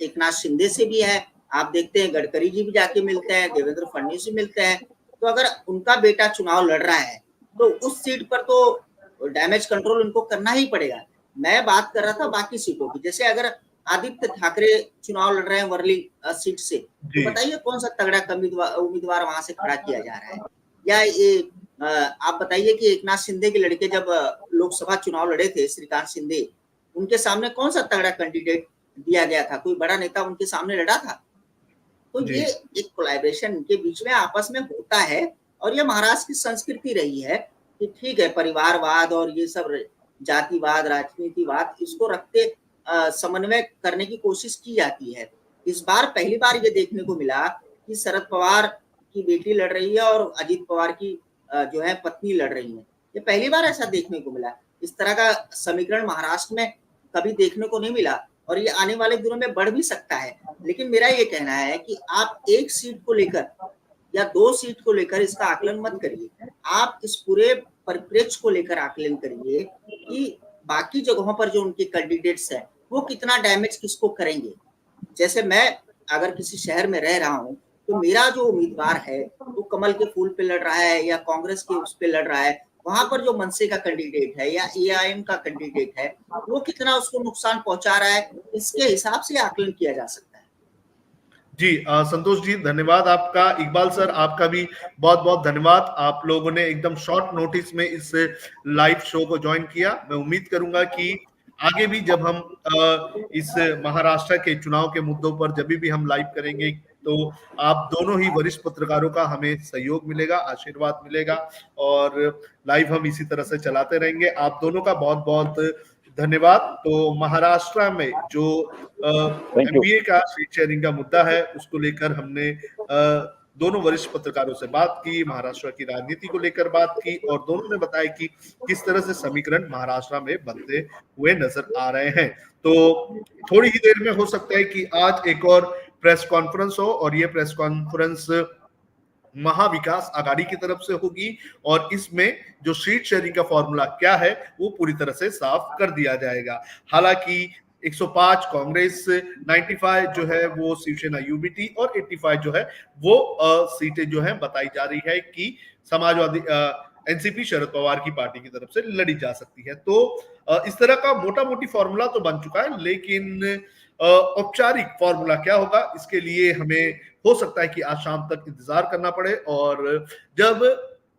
Speaker 4: एकनाथ शिंदे से भी है। आप देखते हैं गडकरी जी भी जाके मिलते हैं, देवेंद्र फडणवीस भी मिलते हैं। तो अगर उनका बेटा चुनाव लड़ रहा है तो उस सीट पर तो डैमेज कंट्रोल उनको करना ही पड़ेगा। मैं बात कर रहा था बाकी सीटों की, जैसे अगर आदित्य ठाकरे चुनाव लड़ रहे हैं वर्ली सीट से, तो बताइए कौन सा तगड़ा उम्मीदवार वहां से खड़ा किया जा रहा है। या ये आप बताइए कि एकनाथ शिंदे के लड़के जब लोकसभा चुनाव लड़े थे, श्रीकांत शिंदे, उनके सामने कौन सा तगड़ा कैंडिडेट दिया गया था? कोई बड़ा नेता उनके सामने लड़ा था? तो ये एक कोलैबोरेशन इनके बीच में आपस में होता है, और ये महाराष्ट्र की संस्कृति रही है कि ठीक है, परिवारवाद और ये सब जातिवाद, राजनीतिवाद, इसको रखते समन्वय करने की कोशिश की जाती है। इस बार पहली बार ये देखने को मिला कि शरद पवार की बेटी लड़ रही है और अजीत पवार की जो है पत्नी लड़ रही है। ये पहली बार ऐसा देखने को मिला। इस तरह का समीकरण महाराष्ट्र में कभी देखने को नहीं मिला, और ये आने वाले दिनों में बढ़ भी सकता है। लेकिन मेरा ये कहना है कि आप एक सीट को लेकर या 2 सीट को लेकर इसका आकलन मत करिए, आप इस पूरे परिप्रेक्ष्य को लेकर आकलन करिए कि बाकी जगहों पर जो उनके कैंडिडेट्स हैं वो कितना डैमेज किसको करेंगे। जैसे मैं अगर किसी शहर में रह रहा हूँ तो मेरा जो उम्मीदवार है वो कमल के फूल पे लड़ रहा है या कांग्रेस के उस पे लड़ रहा है, वहां पर जो मनसे का कैंडिडेट है या एआईएम का कैंडिडेट है वो कितना उसको नुकसान पहुंचा रहा है, इसके हिसाब से आकलन किया जा सकता है।
Speaker 1: जी संतोष जी, धन्यवाद आपका। इकबाल सर, आपका भी बहुत बहुत धन्यवाद। आप लोगों ने एकदम शॉर्ट नोटिस में इस लाइव शो को ज्वाइन किया। मैं उम्मीद करूंगा कि आगे भी जब हम इस महाराष्ट्र के चुनाव के मुद्दों पर जब भी हम लाइव करेंगे तो आप दोनों ही वरिष्ठ पत्रकारों का हमें सहयोग मिलेगा, आशीर्वाद मिलेगा, और लाइव हम इसी तरह से चलाते रहेंगे। आप दोनों का बहुत बहुत धन्यवाद। तो महाराष्ट्र में जो एमबीए का सीट शेयरिंग का मुद्दा है उसको लेकर हमने दोनों वरिष्ठ पत्रकारों से बात की, महाराष्ट्र की राजनीति को लेकर बात की, और दोनों ने बताया कि किस तरह से समीकरण महाराष्ट्र में बनते हुए नजर आ रहे हैं। तो थोड़ी ही देर में हो सकता है कि आज एक और प्रेस कॉन्फ्रेंस हो, और ये प्रेस कॉन्फ्रेंस महाविकास आघाड़ी की तरफ से होगी, और इसमें जो सीट शेयरिंग का फॉर्मूला क्या है वो पूरी तरह से साफ कर दिया जाएगा। हालांकि 105 कांग्रेस, 95 जो है वो शिवसेना यूबीटी, और 85 जो है वो सीटें जो है बताई जा रही है कि समाजवादी एनसीपी शरद पवार की पार्टी की तरफ से लड़ी जा सकती है। तो इस तरह का मोटा मोटी फॉर्मूला तो बन चुका है, लेकिन औपचारिक फॉर्मूला क्या होगा इसके लिए हमें हो सकता है कि आज शाम तक इंतजार करना पड़े, और जब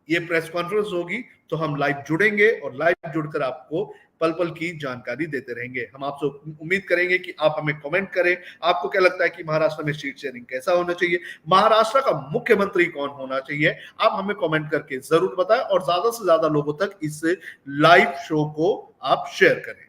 Speaker 1: ये प्रेस कॉन्फ्रेंस होगी तो हम लाइव जुड़ेंगे और लाइव जुड़कर आपको पल पल की जानकारी देते रहेंगे। हम आपसे उम्मीद करेंगे कि आप हमें कमेंट करें, आपको क्या लगता है कि महाराष्ट्र में सीट शेयरिंग कैसा होना चाहिए, महाराष्ट्र का मुख्यमंत्री कौन होना चाहिए, आप हमें कमेंट करके जरूर बताएं, और ज्यादा से ज्यादा लोगों तक इस लाइव शो को आप शेयर करें।